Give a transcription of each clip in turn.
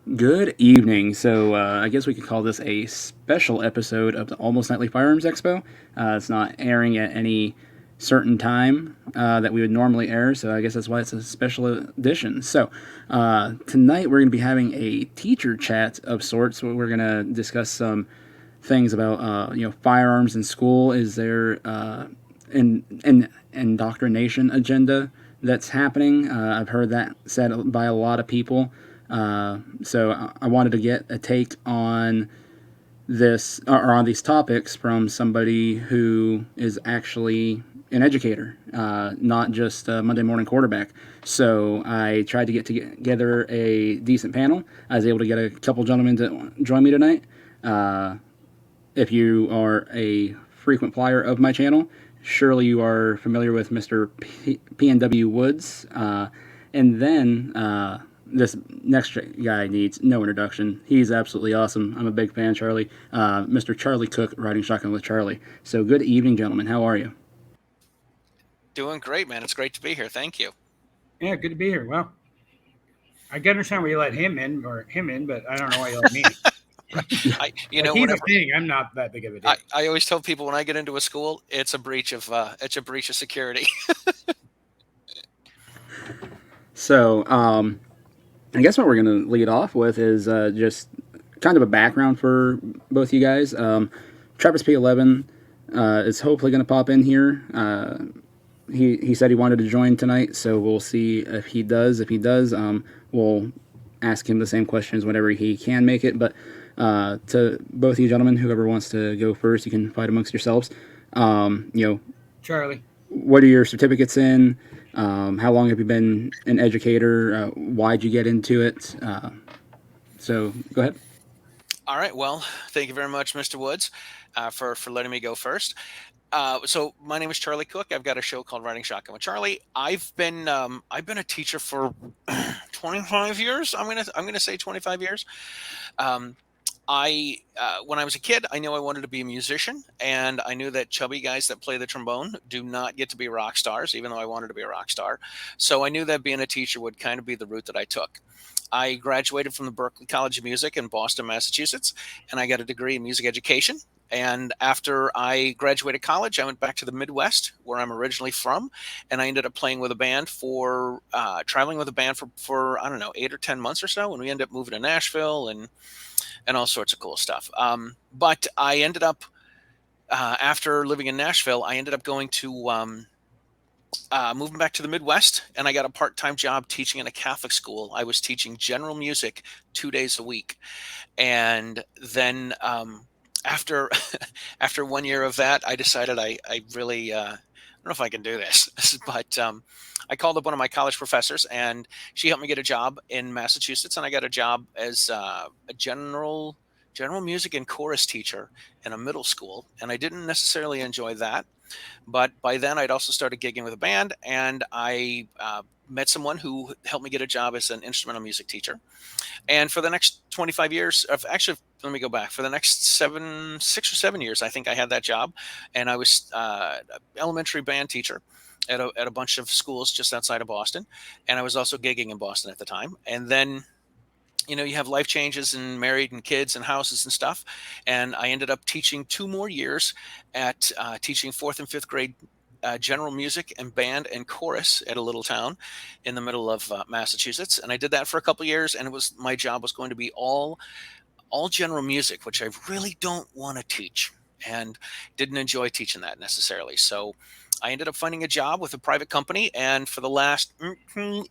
Good evening. I guess we could call this a special episode of the Almost Nightly Firearms Expo. It's not airing at any certain time that we would normally air, so I guess that's why it's a special edition. Tonight we're going to be having a teacher chat of sorts. Where we're going to discuss some things about firearms in school. Is there an indoctrination agenda that's happening? I've heard that said by a lot of people. I wanted to get a take on this or on these topics from somebody who is actually an educator, not just a Monday morning quarterback. So I tried to get together a decent panel. I was able to get a couple gentlemen to join me tonight. Uh, if you are a frequent flyer of my channel, surely you are familiar with Mr. PNW Woods. This next guy needs no introduction. He's absolutely awesome. I'm a big fan, Charlie. Mr. Charlie Cook, riding shotgun with Charlie. So, good evening, gentlemen. How are you? Doing great, man. It's great to be here. Thank you. Yeah, good to be here. Well, I can understand why you let him in, but I don't know why you let me. I, Like he's a whenever thing. I'm not that big of a I, deal. I always tell people when I get into a school, it's a breach of security. So, I guess what we're going to lead off with is just kind of a background for both you guys. Travis P11 is hopefully going to pop in here. He said he wanted to join tonight, so we'll see if he does. If he does, we'll ask him the same questions whenever he can make it. But to both of you gentlemen, whoever wants to go first, you can fight amongst yourselves. You know, Charlie. what are your certificates in? How long have you been an educator? Why'd you get into it? So go ahead. All right. Well, thank you very much, Mr. Woods, for letting me go first. So my name is Charlie Cook. I've got a show called Riding Shotgun with Charlie. I've been a teacher for 25 years. I'm gonna say 25 years. Um, I when I was a kid, I knew I wanted to be a musician, and I knew that chubby guys that play the trombone do not get to be rock stars, even though I wanted to be a rock star. So I knew that being a teacher would kind of be the route that I took. I graduated from the Berklee College of Music in Boston, Massachusetts, and I got a degree in music education. And after I graduated college, I went back to the Midwest, where I'm originally from, and I ended up playing with a band traveling with a band for I don't know 8 or 10 months or so, and we ended up moving to Nashville and all sorts of cool stuff. But I ended up after living in Nashville, I ended up going to moving back to the Midwest, and I got a part-time job teaching in a Catholic school. I was teaching general music 2 days a week, and then after after 1 year of that, I decided I really I don't know if I can do this, but I called up one of my college professors, and she helped me get a job in Massachusetts, and I got a job as a general music and chorus teacher in a middle school, and I didn't necessarily enjoy that. But by then, I'd also started gigging with a band, and I met someone who helped me get a job as an instrumental music teacher. And for the next 25 years, actually, let me go back. For the next 6 or 7 years, I think I had that job, and I was elementary band teacher at a bunch of schools just outside of Boston, and I was also gigging in Boston at the time. And then you have life changes and married and kids and houses and stuff, and I ended up teaching 2 more years at teaching fourth and fifth grade general music and band and chorus at a little town in the middle of Massachusetts. And I did that for a couple years, and my job was going to be all general music, which I really don't want to teach, and didn't enjoy teaching that necessarily. So I ended up finding a job with a private company, and for the last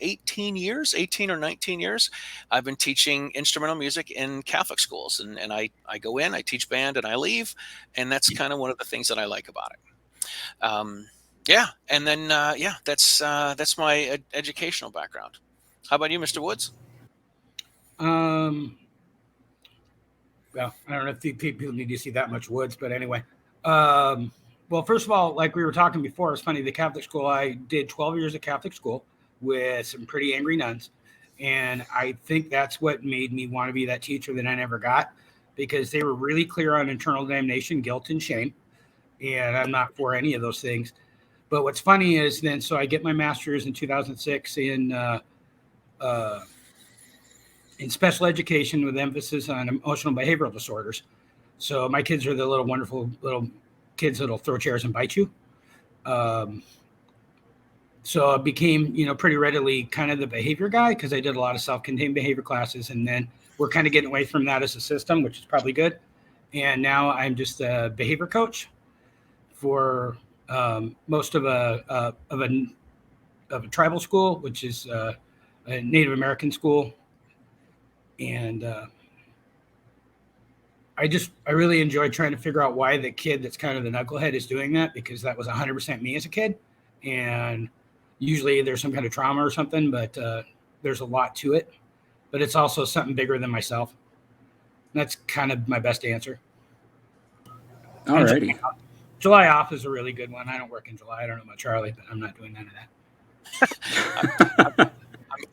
18 years, 18 or 19 years, I've been teaching instrumental music in Catholic schools. And I go in, I teach band, and I leave, and that's kind of one of the things that I like about it. Yeah, and then that's my educational background. How about you, Mr. Woods? Um, well, I don't know if people need to see that much woods, but anyway. Um, well, first of all, like we were talking before, it's funny. The Catholic school, I did 12 years of Catholic school with some pretty angry nuns. And I think that's what made me want to be that teacher that I never got because they were really clear on internal damnation, guilt, and shame. And I'm not for any of those things. But what's funny is then, so I get my master's in 2006 uh, in special education with emphasis on emotional behavioral disorders. So my kids are the little wonderful little kids that'll throw chairs and bite you. So I became, pretty readily kind of the behavior guy because I did a lot of self-contained behavior classes, and then we're kind of getting away from that as a system, which is probably good. And now I'm just a behavior coach for most of a tribal school, which is a Native American school, and I really enjoy trying to figure out why the kid that's kind of the knucklehead is doing that, because that was 100% me as a kid, and usually there's some kind of trauma or something, but there's a lot to it. But it's also something bigger than myself. That's kind of my best answer. Alrighty. July off is a really good one. I don't work in July. I don't know about Charlie, but I'm not doing none of that.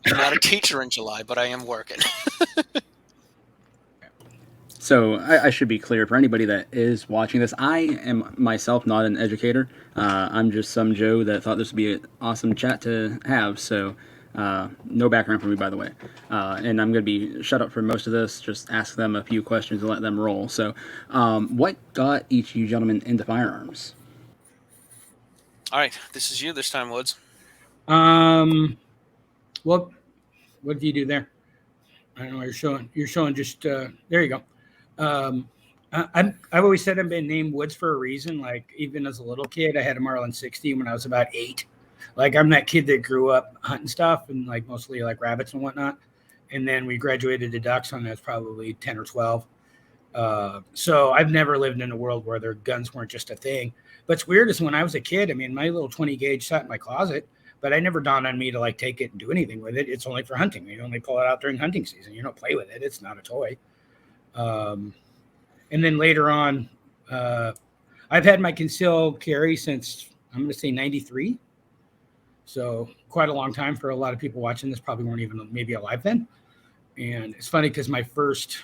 I'm not a teacher in July, but I am working. So I should be clear for anybody that is watching this. I am myself not an educator. I'm just some Joe that thought this would be an awesome chat to have. So no background for me, by the way. And I'm going to be shut up for most of this. Just ask them a few questions and let them roll. So what got each of you gentlemen into firearms? All right. This is you this time, Woods. Well, what do you do there? I don't know. You're showing just, there you go. I've always said I've been named Woods for a reason. Like, even as a little kid, I had a Marlin 60 when I was about 8. Like, I'm that kid that grew up hunting stuff and like mostly like rabbits and whatnot. And then we graduated to ducks when I was probably 10 or 12. So I've never lived in a world where their guns weren't just a thing. But it's weird is when I was a kid, I mean, my little 20 gauge sat in my closet, but I never dawned on me to like take it and do anything with it. It's only for hunting. You only pull it out during hunting season. You don't play with it. It's not a toy. And then later on, I've had my concealed carry since, I'm going to say 93. So quite a long time for a lot of people watching this, probably weren't even maybe alive then. And it's funny because my first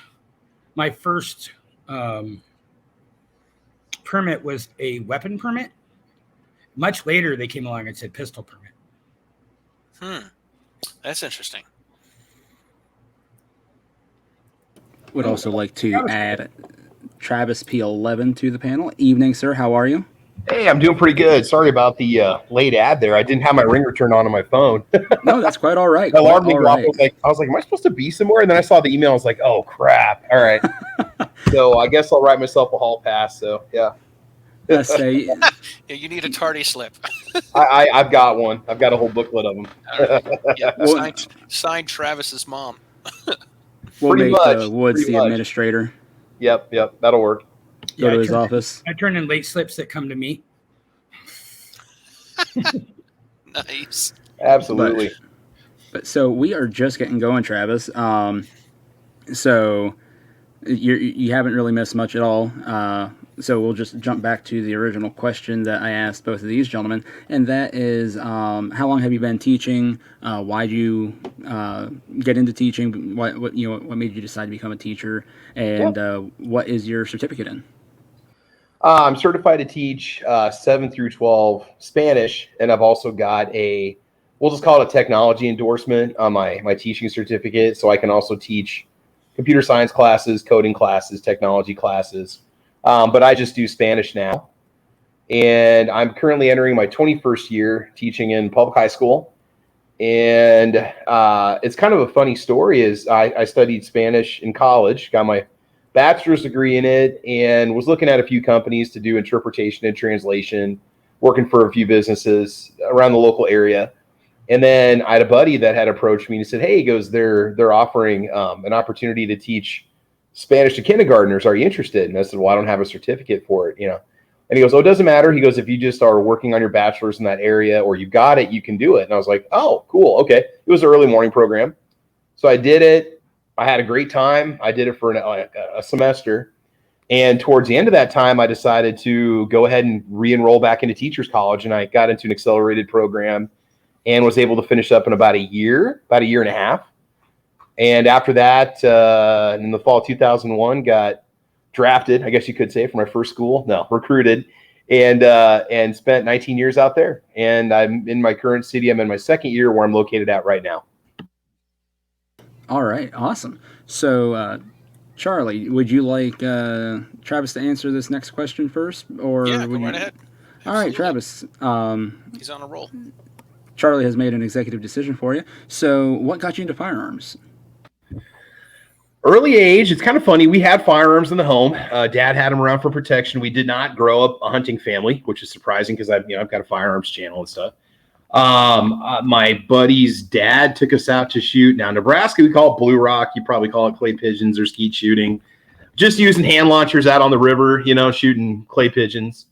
permit was a weapon permit. Much later, they came along and said pistol permit. That's interesting. Would also like to add Travis P11 to the panel. Evening, sir. How are you? Hey, I'm doing pretty good. Sorry about the late ad there. I didn't have my ringer turned on my phone. No, that's quite all right. The alarm didn't go off. I was like, am I supposed to be somewhere? And then I saw the email. I was like, oh, crap. All right. So I guess I'll write myself a hall pass. So, yeah. Yeah, you need a tardy slip. I've got one. I've got a whole booklet of them. Yeah, signed Travis's mom. We'll make Woods the administrator. Yep, that'll work. Go to his office. I turn in late slips that come to me. Nice. Absolutely. But so we are just getting going, Travis. So you haven't really missed much at all. So we'll just jump back to the original question that I asked both of these gentlemen, and that is, how long have you been teaching? Why'd you get into teaching? What made you decide to become a teacher? And what is your certificate in? I'm certified to teach 7 through 12 Spanish, and I've also got we'll just call it a technology endorsement on my teaching certificate, so I can also teach computer science classes, coding classes, technology classes. But I just do Spanish now. And I'm currently entering my 21st year teaching in public high school. And it's kind of a funny story is I studied Spanish in college, got my bachelor's degree in it, and was looking at a few companies to do interpretation and translation, working for a few businesses around the local area. And then I had a buddy that had approached me and he said, hey, he goes, they're offering an opportunity to teach Spanish to kindergartners. Are you interested? And I said, well, I don't have a certificate for it, And he goes, oh, it doesn't matter. He goes, if you just are working on your bachelor's in that area or you got it, you can do it. And I was like, oh, cool. Okay. It was an early morning program. So I did it. I had a great time. I did it for a semester. And towards the end of that time, I decided to go ahead and re-enroll back into teachers college. And I got into an accelerated program and was able to finish up in about a year and a half. And after that, in the fall of 2001, got drafted, I guess you could say, for my first school. No, recruited, and spent 19 years out there. And I'm in my current city. I'm in my second year where I'm located at right now. All right, awesome. So, Charlie, would you like Travis to answer this next question first, or Yeah, go would right you? ahead. All right, Absolutely. Travis. He's on a roll. Charlie has made an executive decision for you. So, what got you into firearms? Early age, it's kind of funny. We had firearms in the home. Dad had them around for protection. We did not grow up a hunting family, which is surprising because I've got a firearms channel and stuff. My buddy's dad took us out to shoot. Now, Nebraska, we call it blue rock. You probably call it clay pigeons or skeet shooting. Just using hand launchers out on the river, shooting clay pigeons.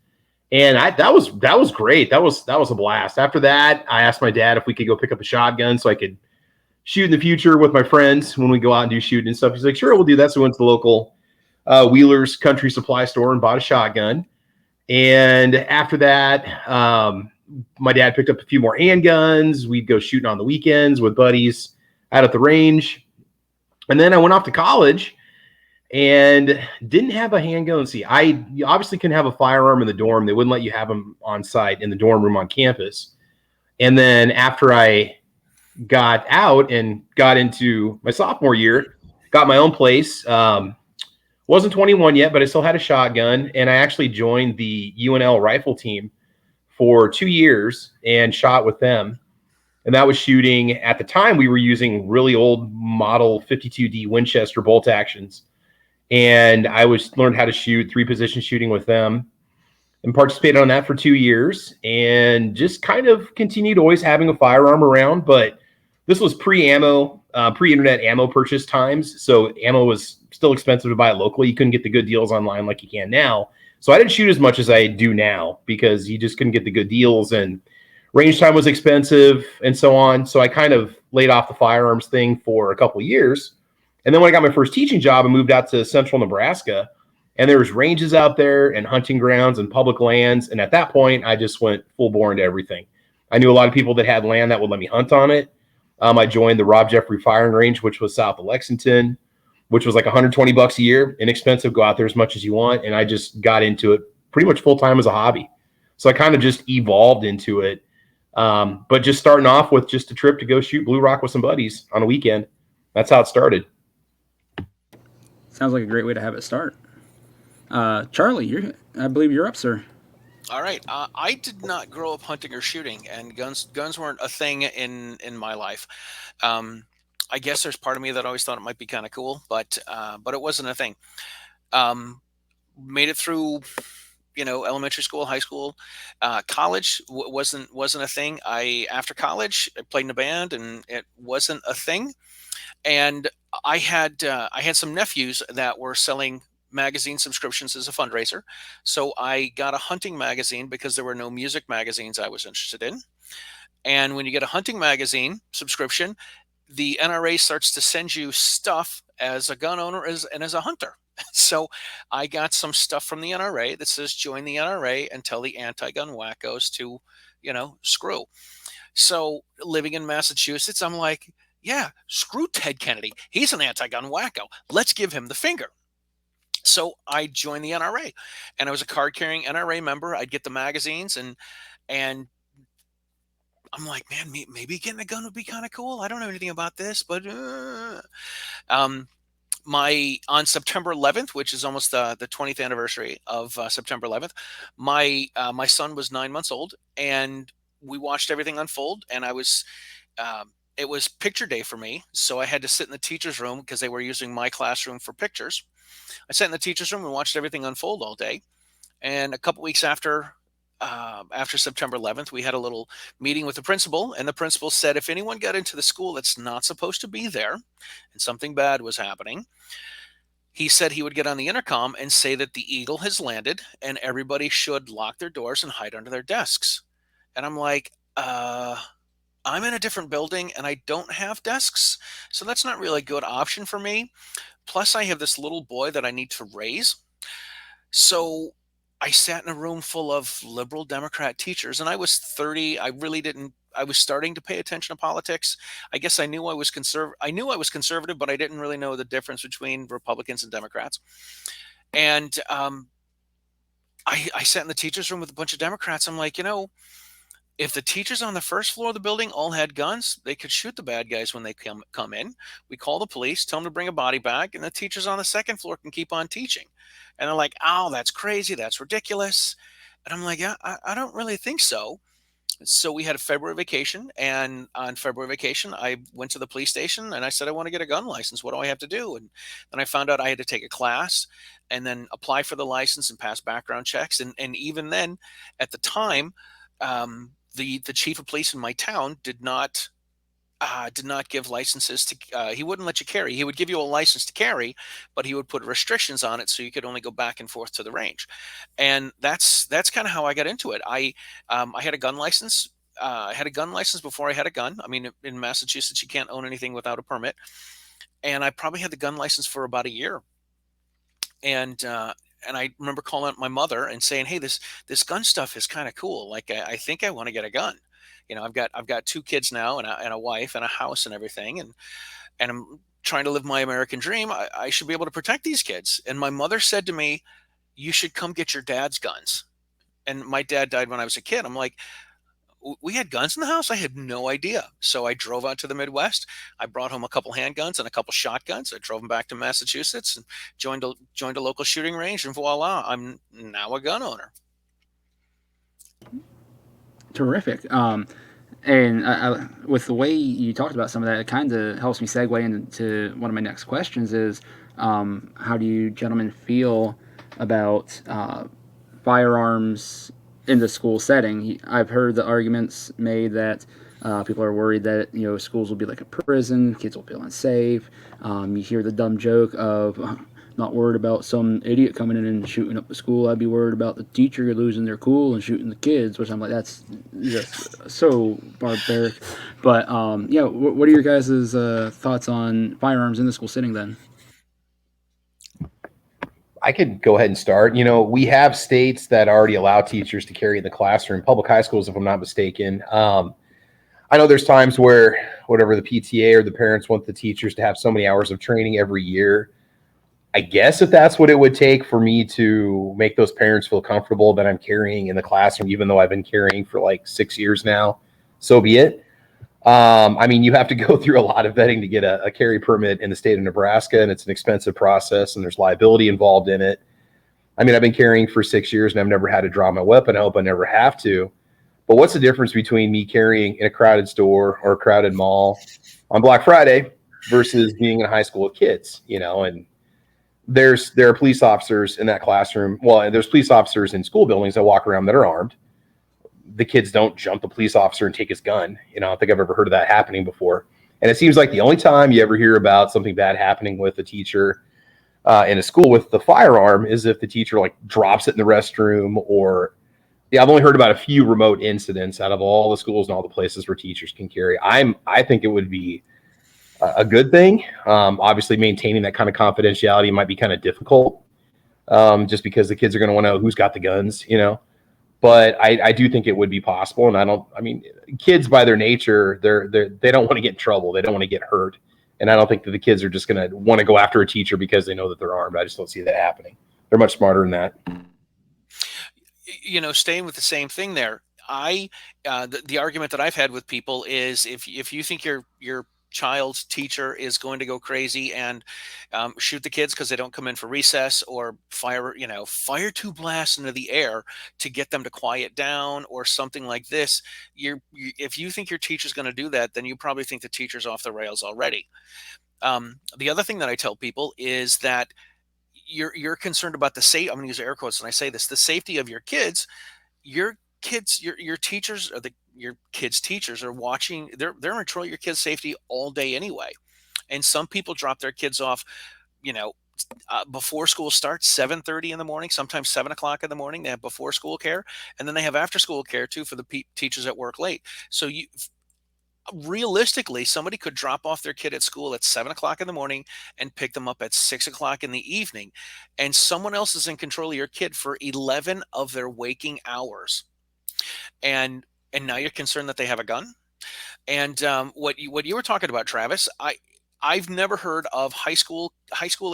And that was great. That was a blast. After that, I asked my dad if we could go pick up a shotgun so I could shoot in the future with my friends when we go out and do shooting and stuff. He's like, sure, we'll do that. So we went to the local Wheeler's Country Supply Store and bought a shotgun. And after that, my dad picked up a few more handguns. We'd go shooting on the weekends with buddies out at the range. And then I went off to college and didn't have a handgun. See, you obviously couldn't have a firearm in the dorm. They wouldn't let you have them on site in the dorm room on campus. And then after I got out and got into my sophomore year, got my own place. Wasn't 21 yet, but I still had a shotgun. And I actually joined the UNL rifle team for 2 years and shot with them. And that was shooting, at the time, we were using really old model 52D Winchester bolt actions. And I learned how to shoot 3-position shooting with them and participated on that for 2 years and just kind of continued always having a firearm around. But this was pre-ammo, pre-internet ammo purchase times. So ammo was still expensive to buy locally. You couldn't get the good deals online like you can now. So I didn't shoot as much as I do now because you just couldn't get the good deals and range time was expensive and so on. So I kind of laid off the firearms thing for a couple of years. And then when I got my first teaching job, I moved out to central Nebraska. And there was ranges out there and hunting grounds and public lands. And at that point, I just went full bore into everything. I knew a lot of people that had land that would let me hunt on it. I joined the Rob Jeffrey Firing Range, which was south of Lexington, which was like $120 a year, inexpensive, go out there as much as you want. And I just got into it pretty much full time as a hobby. So I kind of just evolved into it. But just starting off with just a trip to go shoot blue rock with some buddies on a weekend. That's how it started. Sounds like a great way to have it start. Charlie, I believe you're up, sir. All right. I did not grow up hunting or shooting, and guns weren't a thing in my life. I guess there's part of me that always thought it might be kind of cool, but it wasn't a thing. Made it through, elementary school, high school, college wasn't a thing. After college, I played in a band, and it wasn't a thing. And I had some nephews that were selling magazine subscriptions as a fundraiser. So I got a hunting magazine because there were no music magazines I was interested in. And when you get a hunting magazine subscription, the NRA starts to send you stuff as a gun owner and as a hunter. So I got some stuff from the NRA that says join the NRA and tell the anti-gun wackos to, screw. So living in Massachusetts, I'm like, yeah, screw Ted Kennedy. He's an anti-gun wacko. Let's give him the finger. So I joined the NRA, and I was a card-carrying NRA member. I'd get the magazines, and I'm like, man, maybe getting a gun would be kind of cool. I don't know anything about this, but on September 11th, which is almost the 20th anniversary of September 11th, my son was 9 months old, and we watched everything unfold. And it was picture day for me, so I had to sit in the teacher's room because they were using my classroom for pictures. I sat in the teacher's room and watched everything unfold all day. And a couple weeks after September 11th, we had a little meeting with the principal, and the principal said if anyone got into the school that's not supposed to be there and something bad was happening, he said he would get on the intercom and say that the Eagle has landed and everybody should lock their doors and hide under their desks. And I'm like, I'm in a different building and I don't have desks, so that's not really a good option for me. Plus, I have this little boy that I need to raise. So I sat in a room full of liberal Democrat teachers, and I was 30. I was starting to pay attention to politics. I guess I knew I was conservative, but I didn't really know the difference between Republicans and Democrats. And I sat in the teachers' room with a bunch of Democrats. I'm like, If the teachers on the first floor of the building all had guns, they could shoot the bad guys when they come in. We call the police, tell them to bring a body bag, and the teachers on the second floor can keep on teaching. And they're like, "Oh, that's crazy. That's ridiculous." And I'm like, "Yeah, I don't really think so." So we had a February vacation, and on February vacation, I went to the police station and I said, "I want to get a gun license. What do I have to do?" And then I found out I had to take a class and then apply for the license and pass background checks. And even then, at the time, the chief of police in my town did not give licenses to. He wouldn't let you carry. He would give you a license to carry, but he would put restrictions on it so you could only go back and forth to the range. And that's kind of how I got into it. I had a gun license. I had a gun license before I had a gun. I mean, in Massachusetts, you can't own anything without a permit. And I probably had the gun license for about a year. And I remember calling up my mother and saying, "Hey, this gun stuff is kind of cool. Like, I think I want to get a gun. You know, I've got two kids now and a wife and a house and everything, and I'm trying to live my American dream. I should be able to protect these kids." And my mother said to me, "You should come get your dad's guns." And my dad died when I was a kid. I'm like, We had guns in the house? I had no idea. So I drove out to the Midwest. I brought home a couple handguns and a couple shotguns. I drove them back to Massachusetts and joined a local shooting range, and voila, I'm now a gun owner. Terrific. And with the way you talked about some of that, it kind of helps me segue into one of my next questions is, how do you gentlemen feel about firearms in the school setting? I've heard the arguments made that people are worried that schools will be like a prison, kids will feel unsafe. You hear the dumb joke of not worried about some idiot coming in and shooting up the school. I'd be worried about the teacher losing their cool and shooting the kids, which I'm like, that's just so barbaric. But yeah, what are your guys' thoughts on firearms in the school setting then? I could go ahead and start. We have states that already allow teachers to carry in the classroom, public high schools, if I'm not mistaken. I know there's times where whatever the PTA or the parents want the teachers to have so many hours of training every year. I guess if that's what it would take for me to make those parents feel comfortable that I'm carrying in the classroom, even though I've been carrying for like 6 years now, so be it. I mean, you have to go through a lot of vetting to get a carry permit in the state of Nebraska, and it's an expensive process, and there's liability involved in it. I mean, I've been carrying for 6 years, and I've never had to draw my weapon. I hope I never have to. But what's the difference between me carrying in a crowded store or a crowded mall on Black Friday versus being in a high school with kids, And there are police officers in that classroom. Well, there's police officers in school buildings that walk around that are armed. The kids don't jump the police officer and take his gun. I don't think I've ever heard of that happening before. And it seems like the only time you ever hear about something bad happening with a teacher in a school with the firearm is if the teacher like drops it in the restroom, or I've only heard about a few remote incidents out of all the schools and all the places where teachers can carry. I think it would be a good thing. Obviously, maintaining that kind of confidentiality might be kind of difficult, just because the kids are going to want to know who's got the guns, But I do think it would be possible, and I mean, kids by their nature, they don't want to get in trouble. They don't want to get hurt, and I don't think that the kids are just going to want to go after a teacher because they know that they're armed. I just don't see that happening. They're much smarter than that. Staying with the same thing there, the argument that I've had with people is if you think your child's teacher is going to go crazy and shoot the kids because they don't come in for recess, or fire two blasts into the air to get them to quiet down or something like this, if you think your teacher's going to do that, then you probably think the teacher's off the rails already. The other thing that I tell people is that you're concerned about the safety. I'm going to use air quotes when I say this: the safety of your kids. Your kids, your teachers, or your kids' teachers are watching. They're controlling your kids' safety all day anyway. And some people drop their kids off, before school starts, 7:30 in the morning, sometimes 7 o'clock in the morning. They have before school care, and then they have after school care too for the teachers that work late. So realistically, somebody could drop off their kid at school at 7 o'clock in the morning and pick them up at 6 o'clock in the evening, and someone else is in control of your kid for 11 of their waking hours. And now you're concerned that they have a gun. And what you were talking about, Travis, I've never heard of high school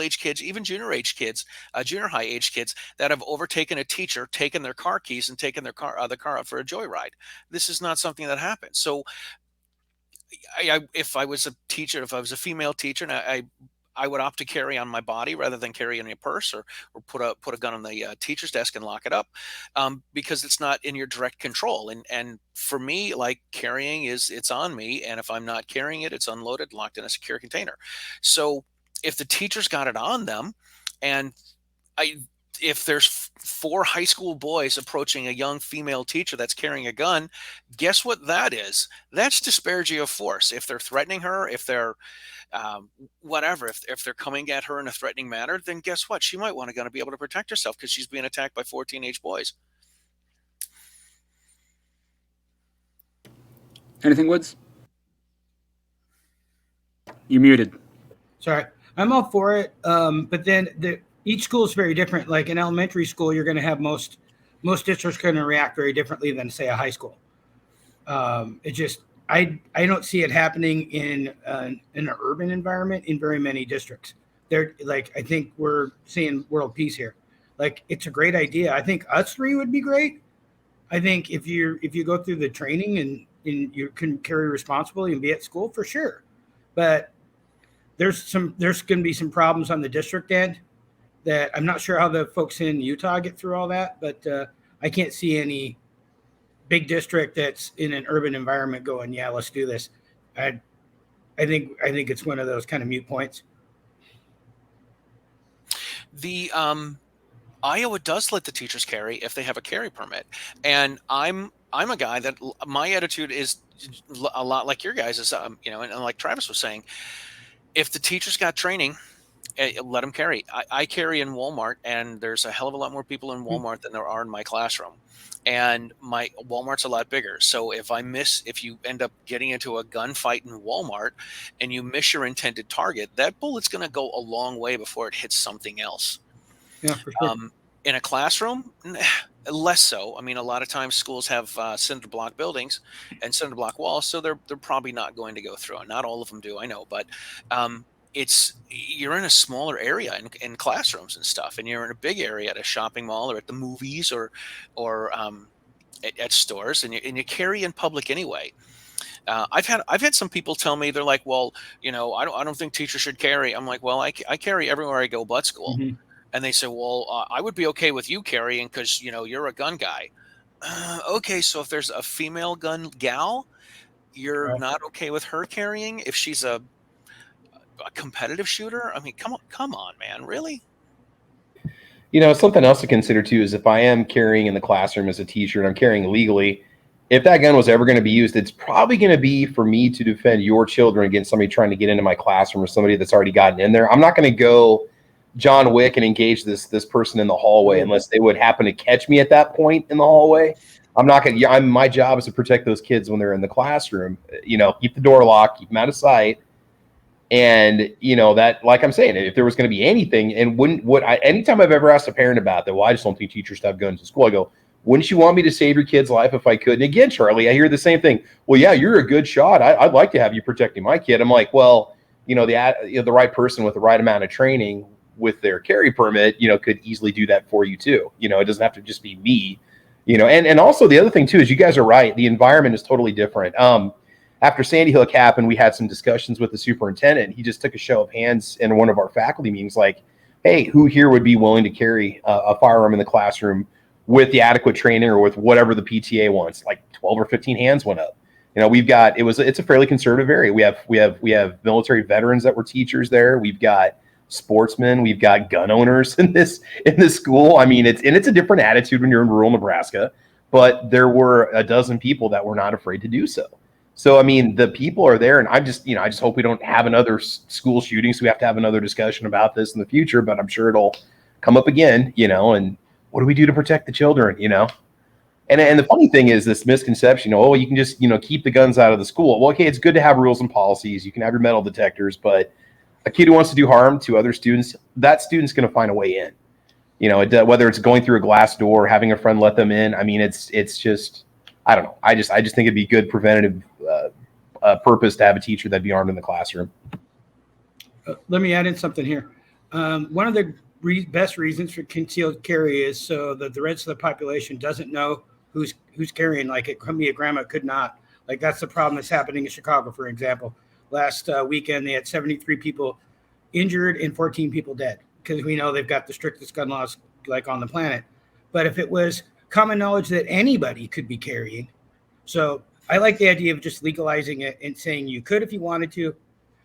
age kids, even junior age kids, junior high age kids that have overtaken a teacher, taken their car keys, and taken the car out for a joyride. This is not something that happens. So, if I was a teacher, if I was a female teacher, and I would opt to carry on my body rather than carry in a purse, or put a gun on the teacher's desk and lock it up, because it's not in your direct control. And for me, like, carrying it's on me, and if I'm not carrying it, it's unloaded, locked in a secure container. So if the teacher's got it on them, and I if there's four high school boys approaching a young female teacher that's carrying a gun, guess what that is? That's disparity of force. If they're threatening her, if they're whatever, if they're coming at her in a threatening manner, then guess what? She might want a gun to be able to protect herself because she's being attacked by four teenage boys. Anything, Woods? You're muted. Sorry, I'm all for it. But then each school is very different. Like in elementary school, you're going to have most districts going to react very differently than, say, a high school. It just, I don't see it happening in an urban environment in very many districts. They're like, I think we're seeing world peace here. Like, it's a great idea. I think us three would be great. I think if you go through the training and you can carry responsibly and be at school, for sure. But there's going to be some problems on the district end that I'm not sure how the folks in Utah get through all that, but I can't see any big district that's in an urban environment going, yeah, let's do this. I think it's one of those kind of mute points. The Iowa does let the teachers carry if they have a carry permit, and I'm a guy that my attitude is a lot like your guys is, and like Travis was saying, if the teacher's got training, let them carry. I carry in Walmart, and there's a hell of a lot more people in Walmart than there are in my classroom. And my Walmart's a lot bigger. So if you end up getting into a gunfight in Walmart and you miss your intended target, that bullet's going to go a long way before it hits something else. Yeah, for sure. In a classroom, less so. I mean, a lot of times schools have cinder block buildings and cinder block walls, so they're probably not going to go through it. Not all of them do, I know, but you're in a smaller area in classrooms and stuff, and you're in a big area at a shopping mall or at the movies or at stores, and you carry in public anyway. I've had some people tell me, they're like, well, I don't think teachers should carry. I'm like, well, I carry everywhere I go but school. Mm-hmm. And they say, well, I would be okay with you carrying because you're a gun guy. Okay, so if there's a female gun gal, you're not okay with her carrying if she's a competitive shooter? I mean, come on, man, really? Something else to consider too is if I am carrying in the classroom as a teacher and I'm carrying legally, if that gun was ever going to be used, it's probably going to be for me to defend your children against somebody trying to get into my classroom or somebody that's already gotten in there. I'm not going to go John Wick and engage this person in the hallway unless they would happen to catch me at that point in the hallway. I'm not going to. My job is to protect those kids when they're in the classroom. Keep the door locked, keep them out of sight. And that, like I'm saying, if there was going to be anything, and anytime I've ever asked a parent about that, well, I just don't think teachers should have guns in school, I go, wouldn't you want me to save your kid's life if I could? And again, Charlie, I hear the same thing. Well, yeah, you're a good shot. I'd like to have you protecting my kid. I'm like, well, the right person with the right amount of training with their carry permit, could easily do that for you too. It doesn't have to just be me. And also the other thing too is you guys are right. The environment is totally different. After Sandy Hook happened, we had some discussions with the superintendent. He just took a show of hands in one of our faculty meetings, like, hey, who here would be willing to carry a firearm in the classroom with the adequate training or with whatever the PTA wants? Like 12 or 15 hands went up. It's a fairly conservative area. We have military veterans that were teachers there. We've got sportsmen. We've got gun owners in this school. I mean, it's a different attitude when you're in rural Nebraska, but there were a dozen people that were not afraid to do so. So, I mean, the people are there, and I just hope we don't have another school shooting. So we have to have another discussion about this in the future, but I'm sure it'll come up again, and what do we do to protect the children, And the funny thing is this misconception, you can just, keep the guns out of the school. Well, okay, it's good to have rules and policies. You can have your metal detectors, but a kid who wants to do harm to other students, that student's going to find a way in. Whether it's going through a glass door, having a friend let them in. I mean, it's just, I don't know. I just think it'd be good preventative purpose to have a teacher that'd be armed in the classroom. Let me add in something here. One of the best reasons for concealed carry is so that the rest of the population doesn't know who's carrying. Like it could be a grandma, could not. Like that's the problem that's happening in Chicago, for example. Last weekend, they had 73 people injured and 14 people dead because we know they've got the strictest gun laws like on the planet. But if it was common knowledge that anybody could be carrying, so I like the idea of just legalizing it and saying you could if you wanted to.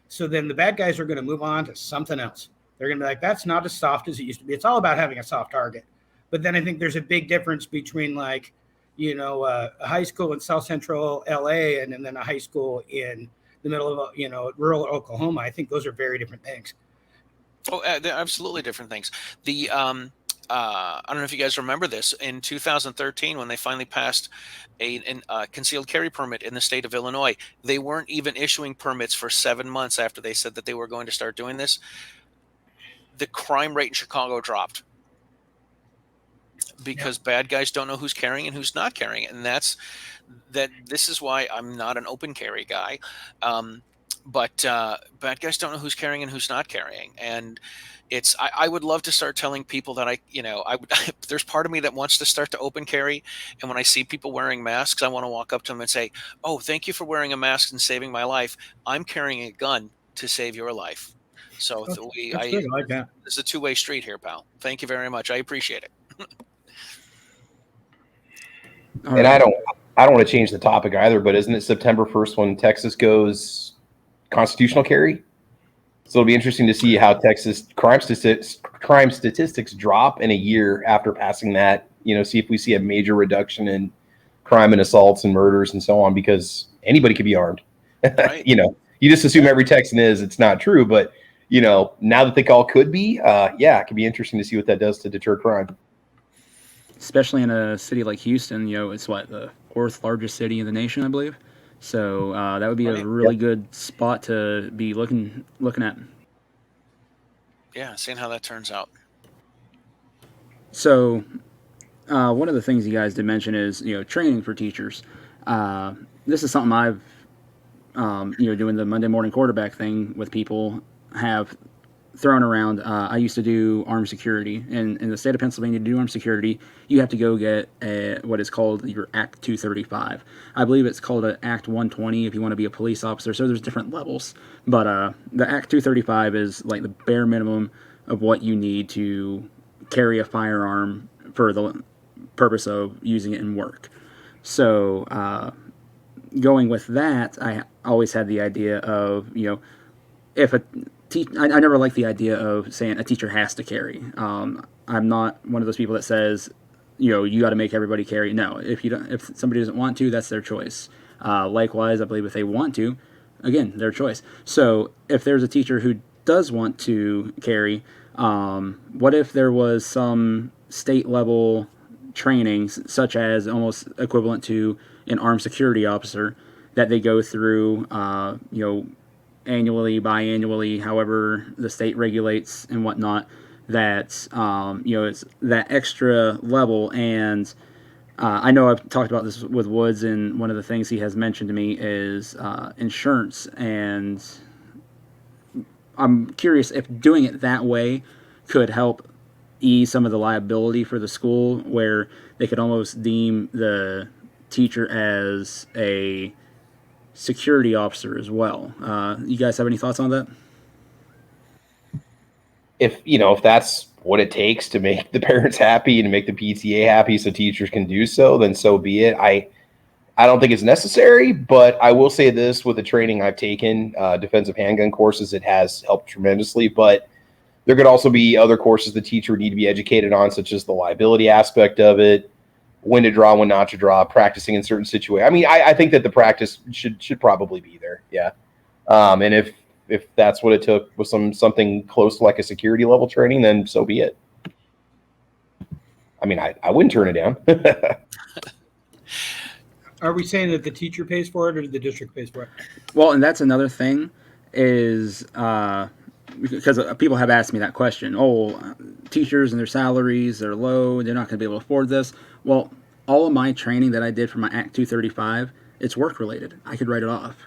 So then the bad guys are going to move on to something else. They're going to be like, that's not as soft as it used to be. It's all about having a soft target. But then I think there's a big difference between like, a high school in South Central LA and then a high school in the middle of, rural Oklahoma. I think those are very different things. Oh, they're absolutely different things. The I don't know if you guys remember this in 2013 when they finally passed a concealed carry permit in the state of Illinois. They weren't even issuing permits for 7 months after they said that they were going to start doing this. The crime rate in Chicago dropped because bad guys don't know who's carrying and who's not carrying it, and this is why I'm not an open carry guy. But bad guys don't know who's carrying and who's not carrying, and I would love to start telling people that I would. There's part of me that wants to start to open carry, and when I see people wearing masks, I want to walk up to them and say, "Oh, thank you for wearing a mask and saving my life. I'm carrying a gun to save your life." So That's good. I like that. It's a two-way street here, pal. Thank you very much. I appreciate it. And I don't want to change the topic either, but isn't it September 1st when Texas goes constitutional carry? So it'll be interesting to see how Texas crime statistics drop in a year after passing that. See if we see a major reduction in crime and assaults and murders and so on, because anybody could be armed. Right. You just assume every Texan is. It's not true, but now that they all could be, it could be interesting to see what that does to deter crime. Especially in a city like Houston, it's the fourth largest city in the nation, I believe. So that would be a really good spot to be looking at. Yeah, seeing how that turns out. So one of the things you guys did mention is training for teachers. This is something I've doing the Monday morning quarterback thing with people have thrown around. I used to do armed security, and in the state of Pennsylvania, to do armed security, you have to go get what is called your Act 235. I believe it's called an Act 120 if you want to be a police officer. So there's different levels, but the Act 235 is like the bare minimum of what you need to carry a firearm for the purpose of using it in work. So going with that, I always had the idea of if I never liked the idea of saying a teacher has to carry. I'm not one of those people that says, you got to make everybody carry. No, if somebody doesn't want to, that's their choice. Likewise, I believe if they want to, again, their choice. So if there's a teacher who does want to carry, what if there was some state level trainings, such as almost equivalent to an armed security officer, that they go through, annually, biannually, however the state regulates and whatnot, that it's that extra level. And I know I've talked about this with Woods, and one of the things he has mentioned to me is insurance. And I'm curious if doing it that way could help ease some of the liability for the school, where they could almost deem the teacher as a security officer as well. You guys have any thoughts on that? If that's what it takes to make the parents happy and to make the PTA happy so teachers can do so, then so be it. I don't think it's necessary, but I will say this: with the training I've taken, defensive handgun courses, it has helped tremendously. But there could also be other courses the teacher would need to be educated on, such as the liability aspect of it, when to draw, when not to draw, practicing in certain situations. I mean, I think that the practice should probably be there. Yeah. And if that's what it took with something close to like a security level training, then so be it. I mean, I wouldn't turn it down. Are we saying that the teacher pays for it or the district pays for it? Well, and that's another thing is because people have asked me that question. Oh, teachers and their salaries are low. They're not going to be able to afford this. Well, all of my training that I did for my Act 235, it's work related. I could write it off.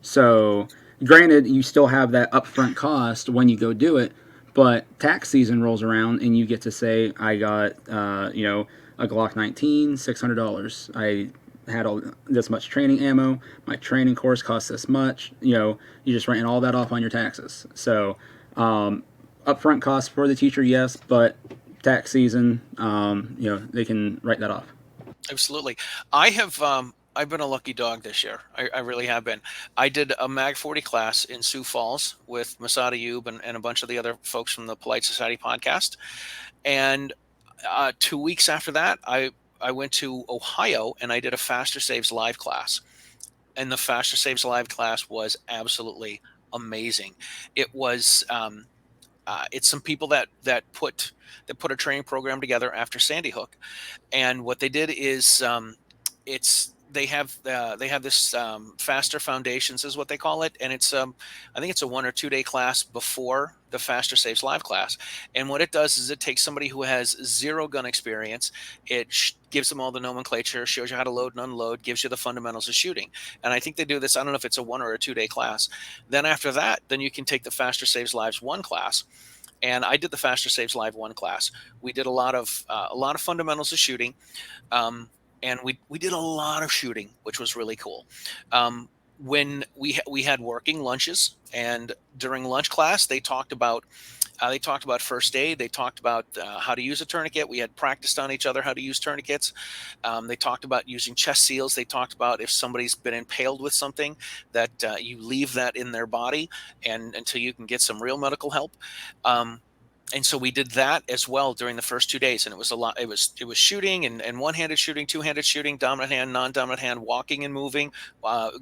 So granted, you still have that upfront cost when you go do it, but tax season rolls around and you get to say, I got, a Glock 19, $600. I had all this much training ammo. My training course costs this much. You're just writing all that off on your taxes. So, upfront costs for the teacher, yes, but tax season, they can write that off. Absolutely. I've been a lucky dog this year. I really have been. I did a Mag 40 class in Sioux Falls with Masada Yub and a bunch of the other folks from the Polite Society podcast. And 2 weeks after that, I went to Ohio and I did a Faster Saves Live class. And the Faster Saves Live class was absolutely amazing. It was it's some people that put a training program together after Sandy Hook, and what they did is it's they have this faster foundations is what they call it, and it's I think it's a 1 or 2 day class before the Faster Saves Live class. And what it does is it takes somebody who has zero gun experience, it gives them all the nomenclature, shows you how to load and unload, gives you the fundamentals of shooting. And I think they do this, I don't know if it's a 1 or 2 day class. Then after that, then you can take the Faster Saves Lives 1 class. And I did the Faster Saves Live 1 class. We did a lot of fundamentals of shooting. And we did a lot of shooting, which was really cool. When we had working lunches, and during lunch class, they talked about first aid. They talked about how to use a tourniquet. We had practiced on each other how to use tourniquets. They talked about using chest seals. They talked about if somebody's been impaled with something, that you leave that in their body and until you can get some real medical help. And so we did that as well during the first 2 days, and it was a lot. It was shooting and one-handed shooting, two-handed shooting, dominant hand, non-dominant hand, walking and moving,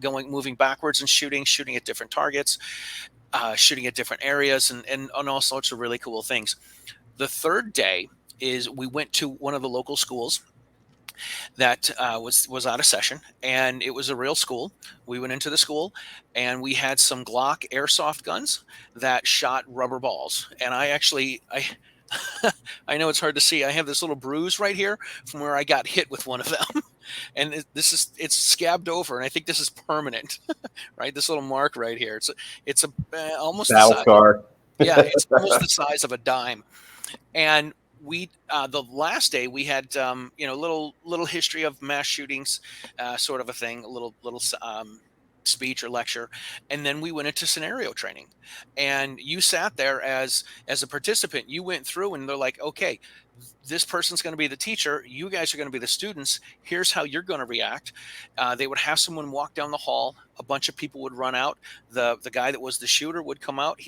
moving backwards and shooting at different targets, shooting at different areas, and on all sorts of really cool things. The third day is we went to one of the local schools that was out of session, and it was a real school. We went into the school, and we had some Glock airsoft guns that shot rubber balls. And I know it's hard to see. I have this little bruise right here from where I got hit with one of them, and it's scabbed over, and I think this is permanent, right? This little mark right here. It's almost Battle scar. yeah, it's almost the size of a dime. And we the last day we had little history of mass shootings, sort of a thing, a little speech or lecture, and then we went into scenario training. And you sat there as a participant. You went through, and they're like, okay, this person's going to be the teacher, you guys are going to be the students, here's how you're going to react. They would have someone walk down the hall, a bunch of people would run out, the guy that was the shooter would come out.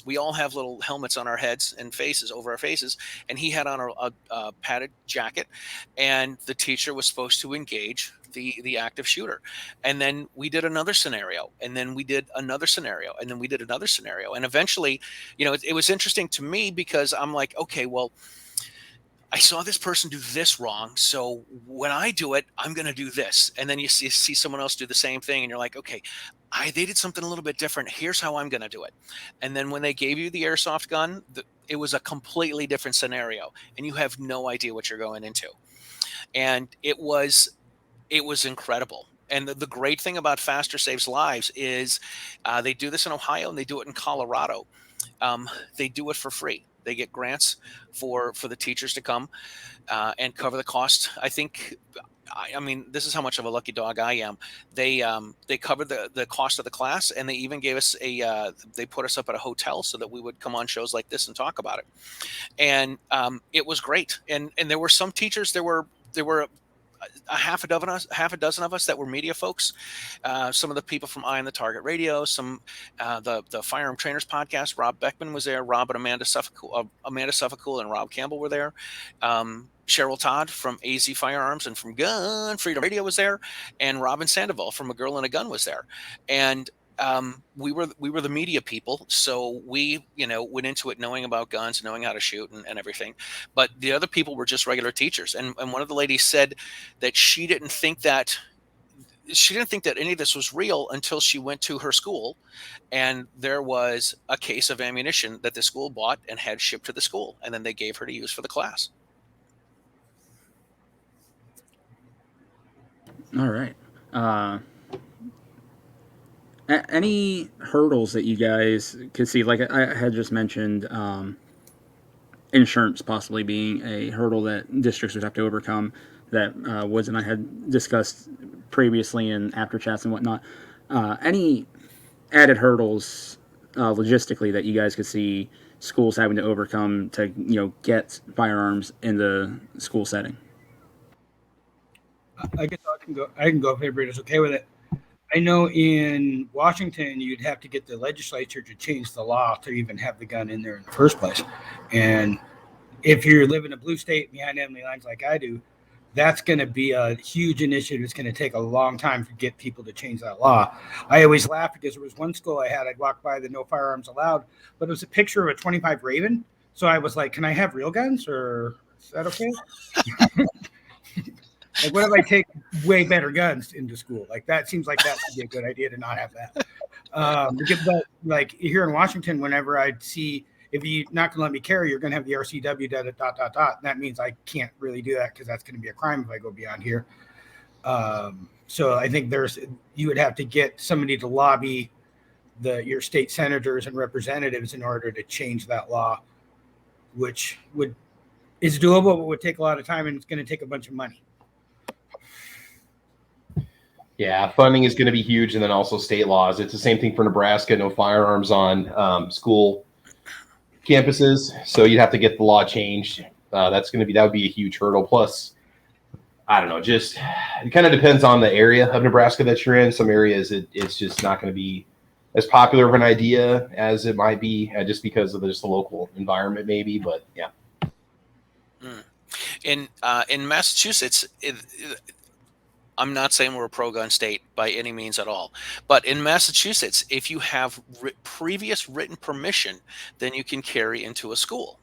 We all have little helmets on our heads and faces, over our faces, and he had on a padded jacket, and the teacher was supposed to engage the active shooter. And then we did another scenario, and then we did another scenario, and then we did another scenario. And eventually, it was interesting to me, because I'm like, okay, well, I saw this person do this wrong, so when I do it, I'm going to do this. And then you see someone else do the same thing, and you're like, okay, they did something a little bit different. Here's how I'm going to do it. And then when they gave you the airsoft gun, it was a completely different scenario, and you have no idea what you're going into. And it was incredible. And the great thing about Faster Saves Lives is they do this in Ohio, and they do it in Colorado. They do it for free. They get grants for the teachers to come and cover the cost. I think, I mean, this is how much of a lucky dog I am. They covered the cost of the class, and they even gave us they put us up at a hotel so that we would come on shows like this and talk about it. And it was great. And there were some teachers. There were a half a dozen of us that were media folks. Some of the people from Eye on the Target Radio, some the Firearm Trainers podcast. Rob Beckman was there. Rob and Amanda Suffolk and Rob Campbell were there. Cheryl Todd from AZ Firearms and from Gun Freedom Radio was there, and Robin Sandoval from A Girl and a Gun was there. And we were the media people, so we went into it knowing about guns, knowing how to shoot and everything. But the other people were just regular teachers. And one of the ladies said that she didn't think that any of this was real until she went to her school, and there was a case of ammunition that the school bought and had shipped to the school, and then they gave her to use for the class. All right. Any hurdles that you guys could see? Like I had just mentioned, insurance possibly being a hurdle that districts would have to overcome. That Woods and I had discussed previously in after chats and whatnot. Any added hurdles logistically that you guys could see schools having to overcome to get firearms in the school setting? I guess I can go. I can go if everybody's okay with it. I know in Washington, you'd have to get the legislature to change the law to even have the gun in there in the first place. And if you live in a blue state behind enemy lines like I do, that's going to be a huge initiative. It's going to take a long time to get people to change that law. I always laugh because there was one school I'd walk by the no firearms allowed, but it was a picture of a 25 Raven. So I was like, can I have real guns, or is that okay? Like, what if I take way better guns into school? Like, that seems like that would be a good idea to not have that. But like here in Washington, whenever I see, if you're not going to let me carry, you're going to have the RCW dot. That means I can't really do that because that's going to be a crime if I go beyond here. So I think you would have to get somebody to lobby your state senators and representatives in order to change that law, which is doable, but would take a lot of time, and it's going to take a bunch of money. Yeah, funding is going to be huge, and then also state laws. It's the same thing for Nebraska. No firearms on school campuses, so you'd have to get the law changed. That would be a huge hurdle. Plus, I don't know, just it kind of depends on the area of Nebraska that you're in. Some areas it's just not going to be as popular of an idea as it might be, just because of just the local environment, maybe. But yeah. In Massachusetts, I'm not saying we're a pro-gun state by any means at all, but in Massachusetts, if you have previous written permission, then you can carry into a school.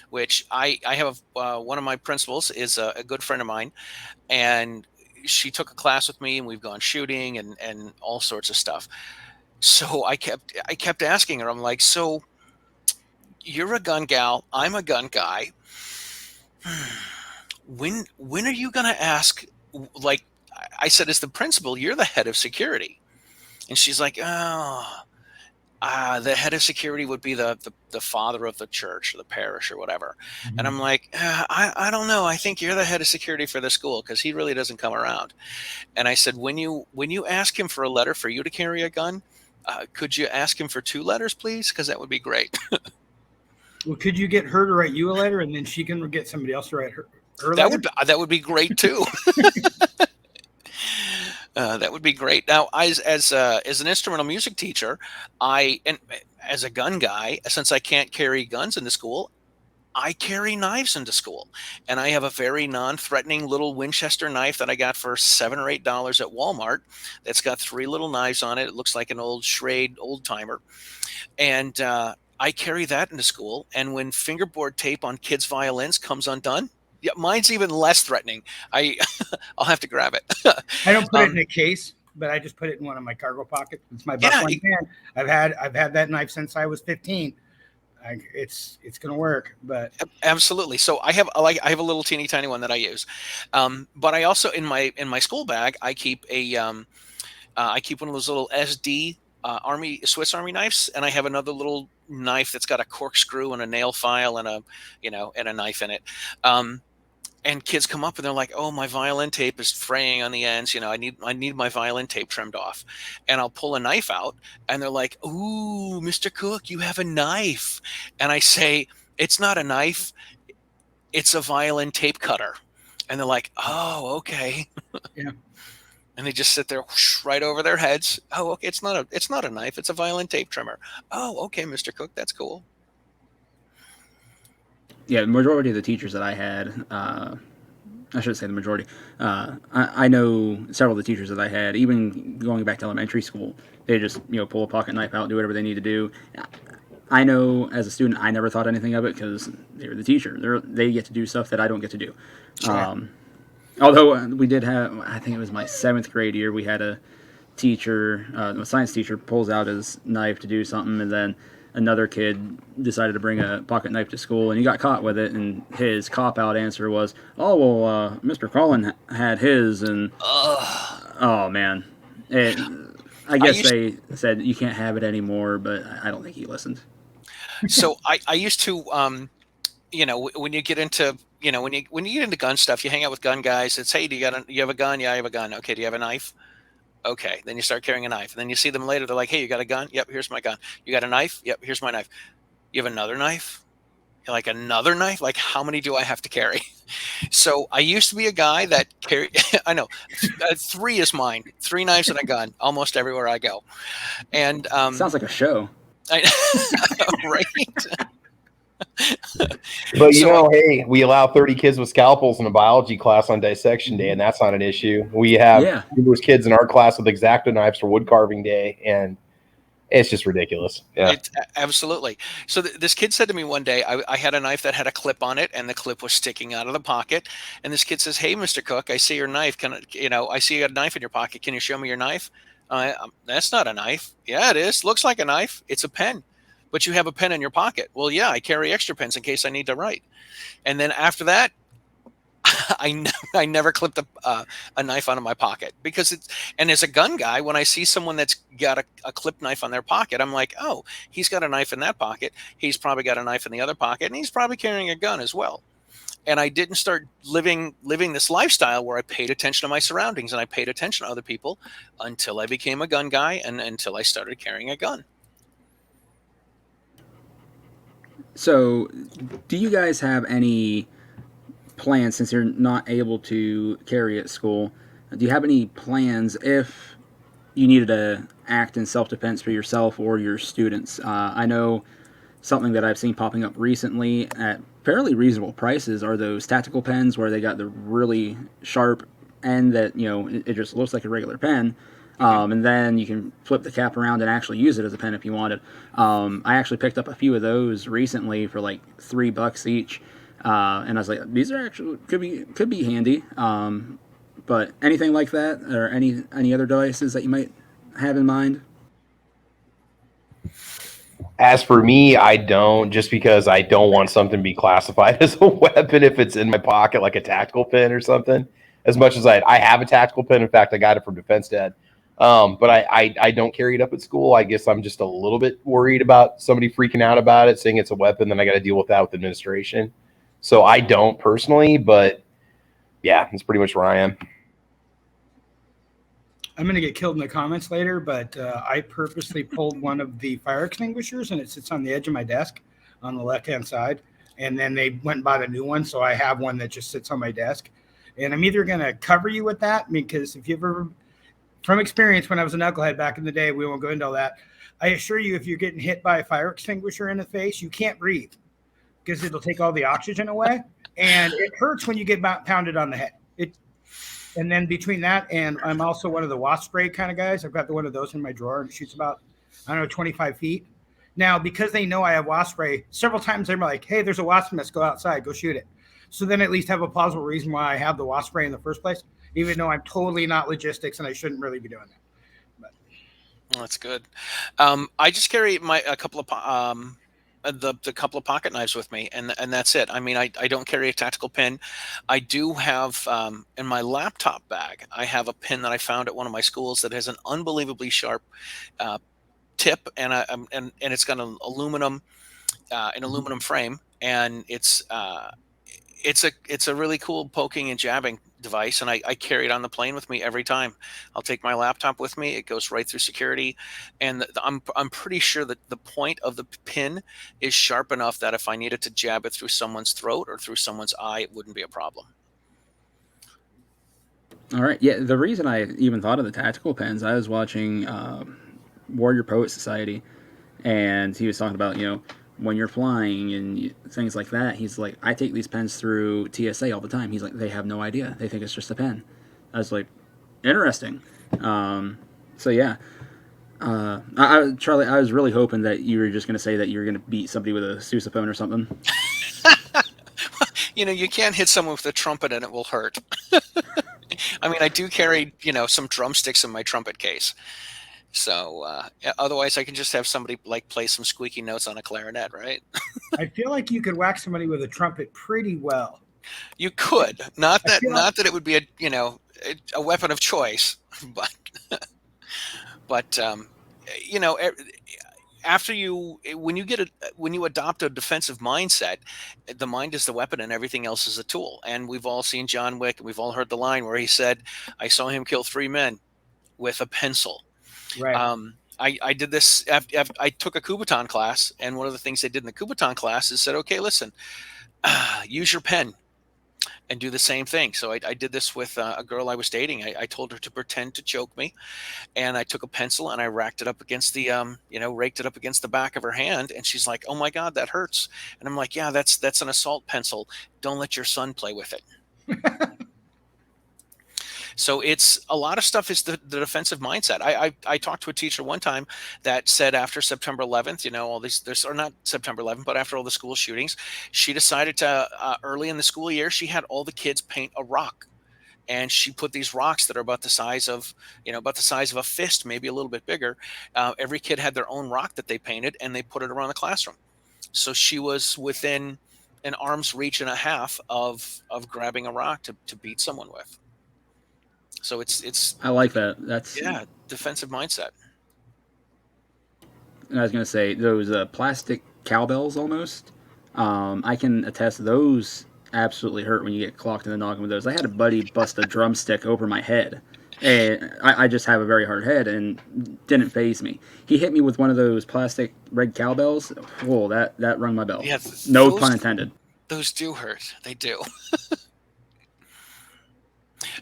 Which I have one of my principals is a good friend of mine, and she took a class with me, and we've gone shooting and all sorts of stuff. So I kept asking her. I'm like, so you're a gun gal, I'm a gun guy. When are you gonna ask? Like I said, as the principal, you're the head of security. And she's like, the head of security would be the father of the church or the parish or whatever. Mm-hmm. And I'm like, I don't know. I think you're the head of security for the school, because he really doesn't come around. And I said, when you ask him for a letter for you to carry a gun, could you ask him for 2 letters, please? Because that would be great. Well, could you get her to write you a letter, and then she can get somebody else to write her letter? That would be great too. That would be great. Now, as an instrumental music teacher, and as a gun guy, since I can't carry guns into school, I carry knives into school, and I have a very non-threatening little Winchester knife that I got for $7 or $8 at Walmart. That's got 3 little knives on it. It looks like an old Schrade old timer, and I carry that into school. And when fingerboard tape on kids' violins comes undone, yeah, mine's even less threatening. I'll have to grab it. I don't put it in a case, but I just put it in one of my cargo pockets. It's my butt one hand. I've had that knife since I was 15. It's going to work, but absolutely. So I have a little teeny tiny one that I use, but I also in my school bag I keep one of those little SD Swiss Army knives, and I have another little knife that's got a corkscrew and a nail file and a knife in it. And kids come up and they're like, "Oh, my violin tape is fraying on the ends. I need my violin tape trimmed off." And I'll pull a knife out, and they're like, "Ooh, Mr. Cook, you have a knife." And I say, "It's not a knife. It's a violin tape cutter." And they're like, "Oh, okay." Yeah. And they just sit there whoosh, right over their heads. "Oh, okay. It's not a knife. It's a violin tape trimmer." "Oh, okay, Mr. Cook. That's cool." Yeah, the majority of the teachers that I had, I shouldn't say the majority. I know several of the teachers that I had, even going back to elementary school, they just pull a pocket knife out, do whatever they need to do. I know as a student, I never thought anything of it because they were the teacher. They get to do stuff that I don't get to do. Sure. Although we did have, I think it was my 7th grade year, we had a teacher, a science teacher, pulls out his knife to do something, and then another kid decided to bring a pocket knife to school, and he got caught with it, and his cop-out answer was, "Oh, well, Mr. Collin had his," and oh, man. I guess they said you can't have it anymore, but I don't think he listened. So I used to, when you get into, when you get into gun stuff, you hang out with gun guys. It's, hey, you have a gun? Yeah, I have a gun. Okay, do you have a knife? Okay, then you start carrying a knife. And then you see them later. They're like, hey, you got a gun? Yep, here's my gun. You got a knife? Yep, here's my knife. You have another knife? You're like, another knife? Like, how many do I have to carry? So I used to be a guy that carry. I know, 3 is mine. 3 knives and a gun almost everywhere I go. And Sounds like a show. Right. But hey, we allow 30 kids with scalpels in a biology class on dissection day, and that's not an issue. We have numerous kids in our class with X-Acto knives for wood carving day, and it's just ridiculous. Yeah, absolutely. So this kid said to me one day, I had a knife that had a clip on it, and the clip was sticking out of the pocket. And this kid says, "Hey, Mr. Cook, I see your knife. I see you got a knife in your pocket. Can you show me your knife?" That's not a knife. Yeah, it is. Looks like a knife. It's a pen. But you have a pen in your pocket. Well, yeah, I carry extra pens in case I need to write. And then after that, I never clipped a knife out of my pocket because and as a gun guy, when I see someone that's got a clip knife on their pocket, I'm like, oh, he's got a knife in that pocket. He's probably got a knife in the other pocket, and he's probably carrying a gun as well. And I didn't start living this lifestyle where I paid attention to my surroundings and I paid attention to other people until I became a gun guy and until I started carrying a gun. So, do you guys have any plans, since you're not able to carry at school, do you have any plans if you needed to act in self-defense for yourself or your students? I know something that I've seen popping up recently at fairly reasonable prices are those tactical pens where they got the really sharp end that, it just looks like a regular pen. And then you can flip the cap around and actually use it as a pen if you wanted. I actually picked up a few of those recently for like $3 each. And I was like, these are actually could be handy. But anything like that, or any other devices that you might have in mind? As for me, I don't, just because I don't want something to be classified as a weapon if it's in my pocket, like a tactical pen or something. As much as I have a tactical pen. In fact, I got it from Defense Dad. But I don't carry it up at school. I guess I'm just a little bit worried about somebody freaking out about it, saying it's a weapon. Then I got to deal with that with administration. So I don't personally, but yeah, that's pretty much where I am. I'm going to get killed in the comments later, but I purposely pulled one of the fire extinguishers, and it sits on the edge of my desk on the left-hand side. And then they went and bought a new one, so I have one that just sits on my desk. And I'm either going to cover you with that, because if you ever, from experience, when I was a knucklehead back in the day, we won't go into all that. I assure you, if you're getting hit by a fire extinguisher in the face, you can't breathe because it'll take all the oxygen away. And it hurts when you get pounded on the head. And then between that, and I'm also one of the wasp spray kind of guys. I've got one of those in my drawer, and it shoots about, 25 feet. Now, because they know I have wasp spray, several times they're like, hey, there's a wasp nest, go outside, go shoot it. So then at least have a plausible reason why I have the wasp spray in the first place, even though I'm totally not logistics and I shouldn't really be doing that. But well, that's good. I just carry a couple of the couple of pocket knives with me, and that's it. I mean, I don't carry a tactical pin. I do have in my laptop bag, I have a pin that I found at one of my schools that has an unbelievably sharp tip, and it's got an aluminum frame, and it's a really cool poking and jabbing device, and I carry it on the plane with me every time. I'll take my laptop with me. It goes right through security, and I'm pretty sure that the point of the pin is sharp enough that if I needed to jab it through someone's throat or through someone's eye, it wouldn't be a problem. All right. Yeah, the reason I even thought of the tactical pens, I was watching Warrior Poet Society, and he was talking about, when you're flying and things like that. He's like, I take these pens through TSA all the time. He's like, they have no idea. They think it's just a pen. I was like, interesting. So yeah. Charlie, I was really hoping that you were just going to say that you were going to beat somebody with a sousaphone or something. You can't hit someone with a trumpet and it will hurt. I mean, I do carry, some drumsticks in my trumpet case. So otherwise, I can just have somebody play some squeaky notes on a clarinet, right? I feel like you could whack somebody with a trumpet pretty well. You could, not that it would be a weapon of choice, but But you know, after when you adopt a defensive mindset, the mind is the weapon and everything else is a tool. And we've all seen John Wick, and we've all heard the line where he said, "I saw him kill 3 men with a pencil." Right. I did this. I took a Kubotan class, and one of the things they did in the Kubotan class is said, "Okay, listen, use your pen and do the same thing." So I did this with a girl I was dating. I told her to pretend to choke me, and I took a pencil and I racked it up against the raked it up against the back of her hand, and she's like, "Oh my God, that hurts." And I'm like, "Yeah, that's an assault pencil. Don't let your son play with it." So it's a lot of stuff is the defensive mindset. I talked to a teacher one time that said after September 11th, all these, or not September 11th, but after all the school shootings, she decided to early in the school year, she had all the kids paint a rock. And she put these rocks that are about the size of, a fist, maybe a little bit bigger. Every kid had their own rock that they painted, and they put it around the classroom. So she was within an arm's reach and a half of grabbing a rock to beat someone with. So it's I like that. That's, yeah, defensive mindset. and I was gonna say those plastic cowbells almost. I can attest those absolutely hurt when you get clocked in the noggin with those. I had a buddy bust a drumstick over my head, and I just have a very hard head, and didn't phase me. He hit me with one of those plastic red cowbells. Whoa, that rung my bell. Yeah, No pun intended. Those do hurt. They do.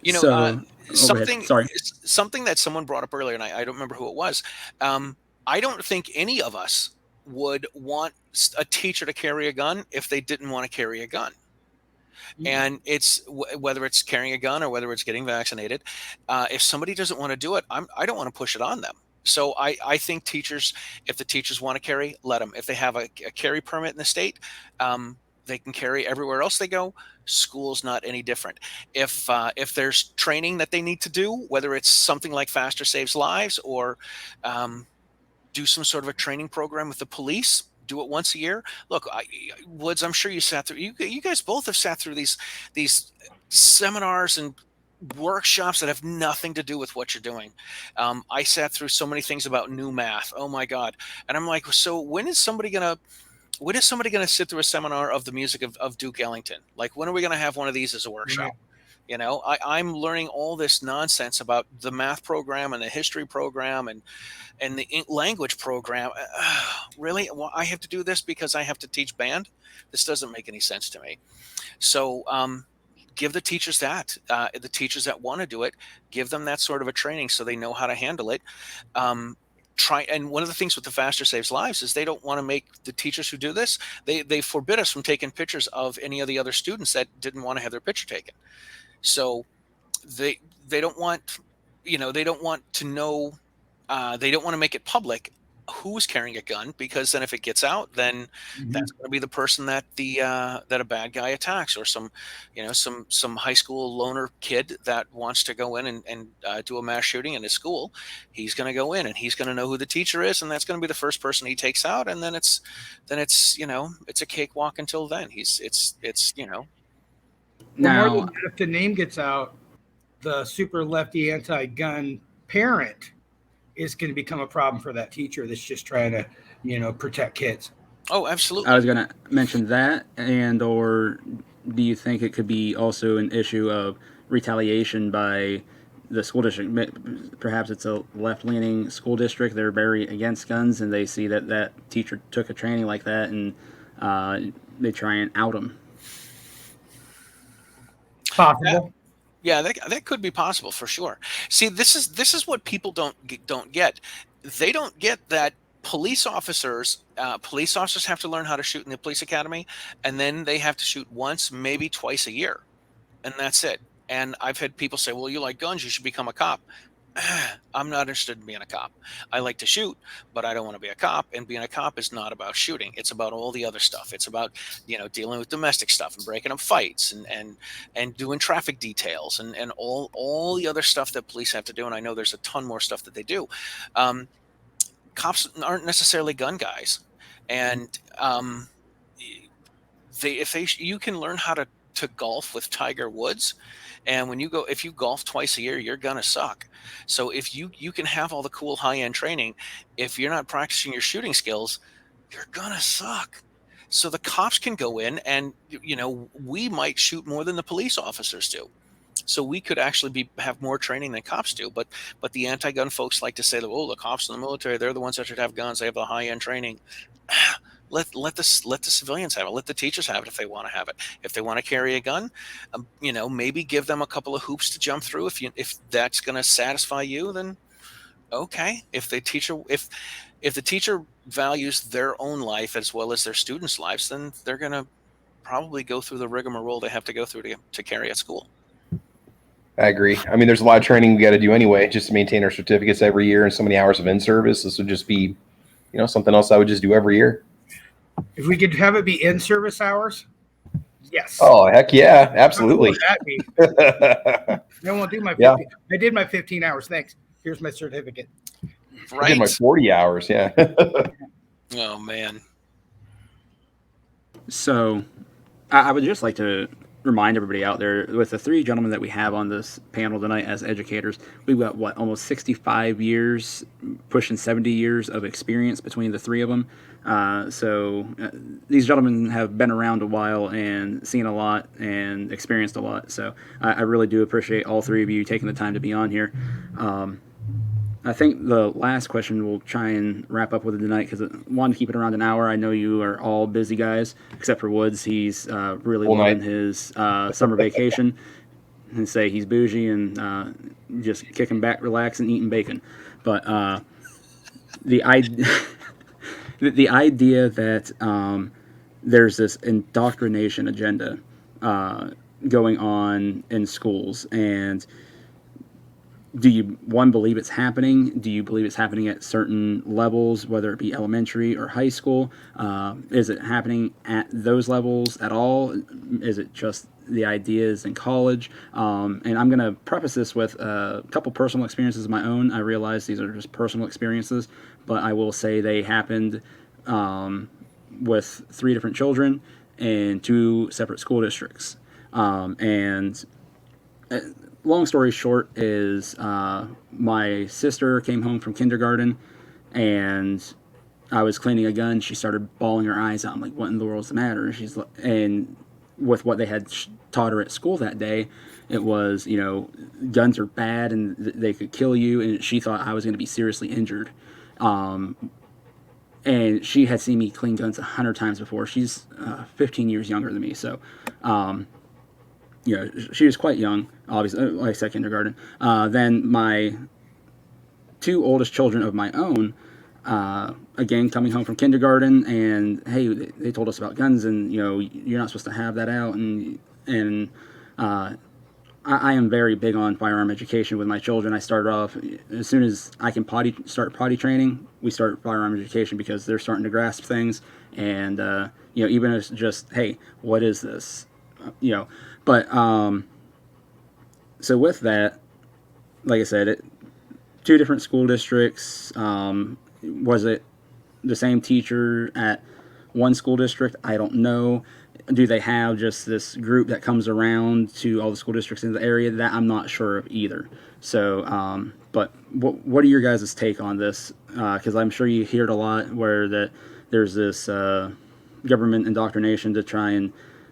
So, go ahead. Sorry. Something that someone brought up earlier, and I don't remember who it was. I don't think any of us would want a teacher to carry a gun if they didn't want to carry a gun. And it's whether it's carrying a gun or whether it's getting vaccinated. If somebody doesn't want to do it, I don't want to push it on them. So I think teachers, if the teachers want to carry, let them. If they have a carry permit in the state, they can carry everywhere else they go. School's not any different. If there's training that they need to do, whether it's something like Faster Saves Lives or do some sort of a training program with the police, do it once a year. Look, Woods, I'm sure you sat through. You guys both have sat through these seminars and workshops that have nothing to do with what you're doing. I sat through so many things about new math. Oh my God! And I'm like, so when is somebody gonna sit through a seminar of the music of Duke Ellington? Like, when are we gonna have one of these as a workshop? Right. I'm learning all this nonsense about the math program and the history program and the language program. Really? Well, I have to do this because I have to teach band? This doesn't make any sense to me. So give the teachers that. The teachers that want to do it, give them that sort of a training so they know how to handle it. And one of the things with the Faster Saves Lives is they don't want to make the teachers who do this, they forbid us from taking pictures of any of the other students that didn't want to have their picture taken. So they don't want, they don't want to know, they don't want to make it public who's carrying a gun, because then if it gets out, then that's going to be the person that that a bad guy attacks, or some high school loner kid that wants to go in and do a mass shooting in his school. He's going to go in and he's going to know who the teacher is, and that's going to be the first person he takes out, and then it's it's a cakewalk until then. More than that, if the name gets out, the super lefty anti-gun parent is going to become a problem for that teacher that's just trying to, protect kids. Oh, absolutely. I was going to mention that, or do you think it could be also an issue of retaliation by the school district? Perhaps it's a left-leaning school district. They're very against guns, and they see that teacher took a training like that, and they try and out him. Possible. Yeah, that could be possible for sure. See, this is what people don't get. They don't get that police officers have to learn how to shoot in the police academy, and then they have to shoot once, maybe twice a year, and that's it. And I've had people say, "Well, you like guns, you should become a cop." I'm not interested in being a cop. I like to shoot, but I don't want to be a cop. And being a cop is not about shooting. It's about all the other stuff. It's about, dealing with domestic stuff and breaking up fights and doing traffic details and all the other stuff that police have to do. And I know there's a ton more stuff that they do. Cops aren't necessarily gun guys. And you can learn how to to golf with Tiger Woods. And if you golf twice a year, you're going to suck. So if you can have all the cool high-end training, if you're not practicing your shooting skills, you're going to suck. So the cops can go in and, we might shoot more than the police officers do. So we could actually have more training than cops do. But the anti-gun folks like to say that, the cops in the military, they're the ones that should have guns. They have the high-end training. Let the civilians have it. Let the teachers have it if they want to have it. If they want to carry a gun, maybe give them a couple of hoops to jump through. If that's going to satisfy you, then okay. If the teacher values their own life as well as their students' lives, then they're going to probably go through the rigmarole they have to go through to carry at school. I agree. I mean, there's a lot of training we got to do anyway, just to maintain our certificates every year and so many hours of in-service. This would just be, something else I would just do every year. If we could have it be in-service hours, yes. Oh, heck yeah, absolutely. What would that be? I won't do my 15. I did my 15 hours. Thanks. Here's my certificate. Right. I did my 40 hours, yeah. Oh, man. So I would just like to remind everybody out there, with the three gentlemen that we have on this panel tonight as educators, we've got almost 65 years, pushing 70 years of experience between the three of them. So these gentlemen have been around a while and seen a lot and experienced a lot. So I really do appreciate all three of you taking the time to be on here. I think the last question we'll try and wrap up with it tonight, because I wanted to keep it around an hour. I know you are all busy guys, except for Woods. He's really loving his summer vacation, and say he's bougie and just kicking back, relaxing, eating bacon. But the idea that there's this indoctrination agenda going on in schools, and do you, one, believe it's happening? Do you believe it's happening at certain levels, whether it be elementary or high school? Is it happening at those levels at all? Is it just the ideas in college? And I'm going to preface this with a couple personal experiences of my own. I realize these are just personal experiences, but I will say they happened with 3 different children in 2 separate school districts. Long story short is my sister came home from kindergarten, and I was cleaning a gun. She started bawling her eyes out. I'm like, what in the world's the matter? And with what they had taught her at school that day, it was, guns are bad and they could kill you. And she thought I was going to be seriously injured. And she had seen me clean guns 100 times before. She's 15 years younger than me. So, she was quite young, obviously, like I said, kindergarten. Then my 2 oldest children of my own, again, coming home from kindergarten, and, hey, they told us about guns, and, you're not supposed to have that out. And I am very big on firearm education with my children. I started off, as soon as I can start potty training, we start firearm education, because they're starting to grasp things. And, even if it's just, hey, what is this? But so with that, like I said, 2 different school districts. Was it the same teacher at one school district? I don't know. Do they have just this group that comes around to all the school districts in the area? That I'm not sure of either. So, but what are your guys' take on this? Because I'm sure you hear it a lot, where there's this government indoctrination to try and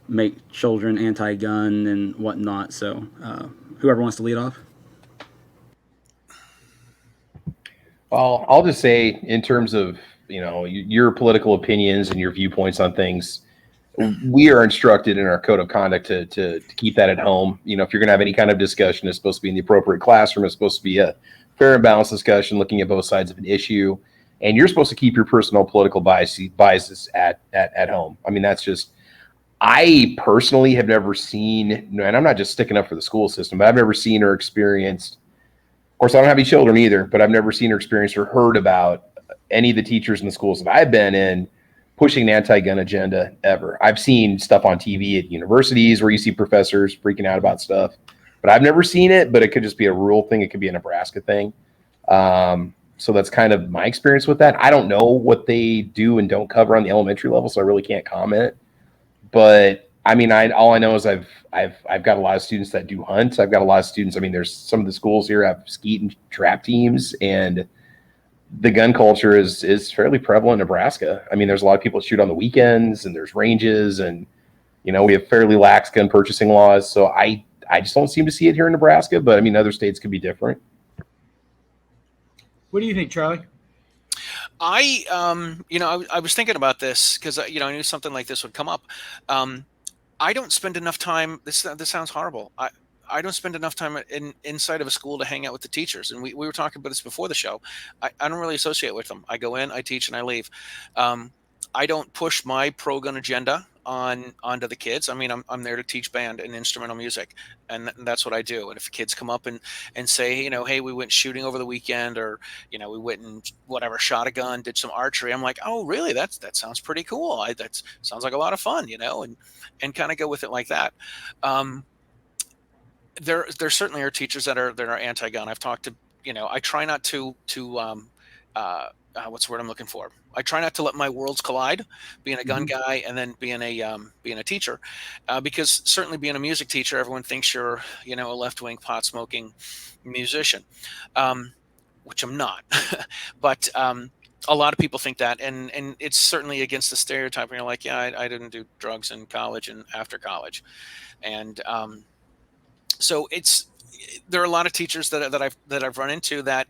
make children anti-gun and whatnot. So whoever wants to lead off. Well, I'll just say, in terms of, your political opinions and your viewpoints on things, we are instructed in our code of conduct to keep that at home. If you're going to have any kind of discussion, it's supposed to be in the appropriate classroom. It's supposed to be a fair and balanced discussion, looking at both sides of an issue. And you're supposed to keep your personal political biases at home. I mean, that's just, I personally have never seen, and I'm not just sticking up for the school system, but I've never seen or experienced, of course, I don't have any children either, but I've never seen or experienced or heard about any of the teachers in the schools that I've been in pushing an anti-gun agenda ever. I've seen stuff on TV at universities where you see professors freaking out about stuff, but I've never seen it. But it could just be a rural thing. It could be a Nebraska thing. So that's kind of my experience with that. I don't know what they do and don't cover on the elementary level, so I really can't comment. But I mean, all I know is I've got a lot of students that do hunt. I've got a lot of students. I mean, there's some of the schools here have skeet and trap teams, and the gun culture is fairly prevalent in Nebraska. I mean, there's a lot of people that shoot on the weekends, and there's ranges, and we have fairly lax gun purchasing laws. So I just don't seem to see it here in Nebraska. But I mean, other states could be different. What do you think, Charlie? I was thinking about this because I knew something like this would come up. I don't spend enough time. This sounds horrible. I don't spend enough time inside of a school to hang out with the teachers. And we were talking about this before the show. I don't really associate with them. I go in, I teach, and I leave. I don't push my pro-gun agenda onto the kids. I mean, I'm there to teach band and instrumental music, and that's what I do. And if kids come up and say, hey, we went shooting over the weekend, or we went and shot a gun, did some archery, I'm like, oh, really? That sounds pretty cool. That sounds like a lot of fun, and kind of go with it like that. There certainly are teachers that are anti-gun. I've talked to, I try not to what's the word I'm looking for? I try not to let my worlds collide, being a gun guy and then being a teacher, because certainly being a music teacher, everyone thinks you're, a left-wing pot-smoking musician, which I'm not. But a lot of people think that, and it's certainly against the stereotype. And you're like, yeah, I didn't do drugs in college and after college, and so there are a lot of teachers that I've run into that,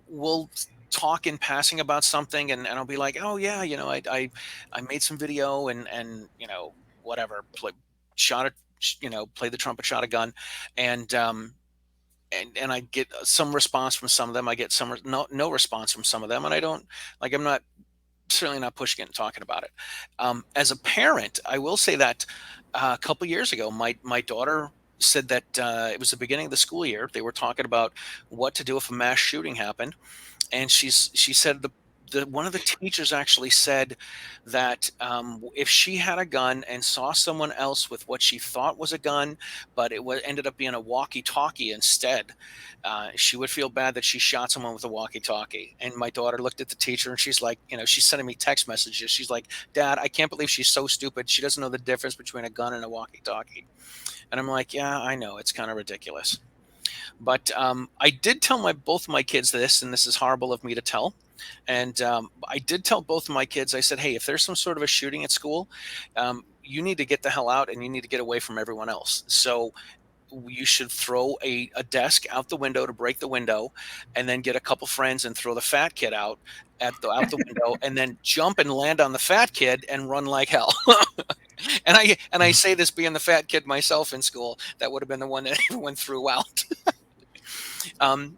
will talk in passing about something, and I'll be like, oh yeah, I made some video and whatever, play the trumpet, shot a gun, and I get some response from some of them. I get no response from some of them, and I'm not certainly not pushing it and talking about it. As a parent, I will say that a couple years ago, my daughter said that it was the beginning of the school year. They were talking about what to do if a mass shooting happened. And she said one of the teachers actually said that if she had a gun and saw someone else with what she thought was a gun, but it ended up being a walkie-talkie instead, she would feel bad that she shot someone with a walkie-talkie. And my daughter looked at the teacher and she's like, she's sending me text messages. She's like, Dad, I can't believe she's so stupid. She doesn't know the difference between a gun and a walkie-talkie. And I'm like, yeah, I know. It's kind of ridiculous. But I did tell both of my kids this, and this is horrible of me to tell. And I did tell both of my kids, I said, hey, if there's some sort of a shooting at school, you need to get the hell out and you need to get away from everyone else. So you should throw a desk out the window to break the window, and then get a couple friends and throw the fat kid out the window, and then jump and land on the fat kid and run like hell. And I say this being the fat kid myself in school, that would have been the one that everyone threw out. I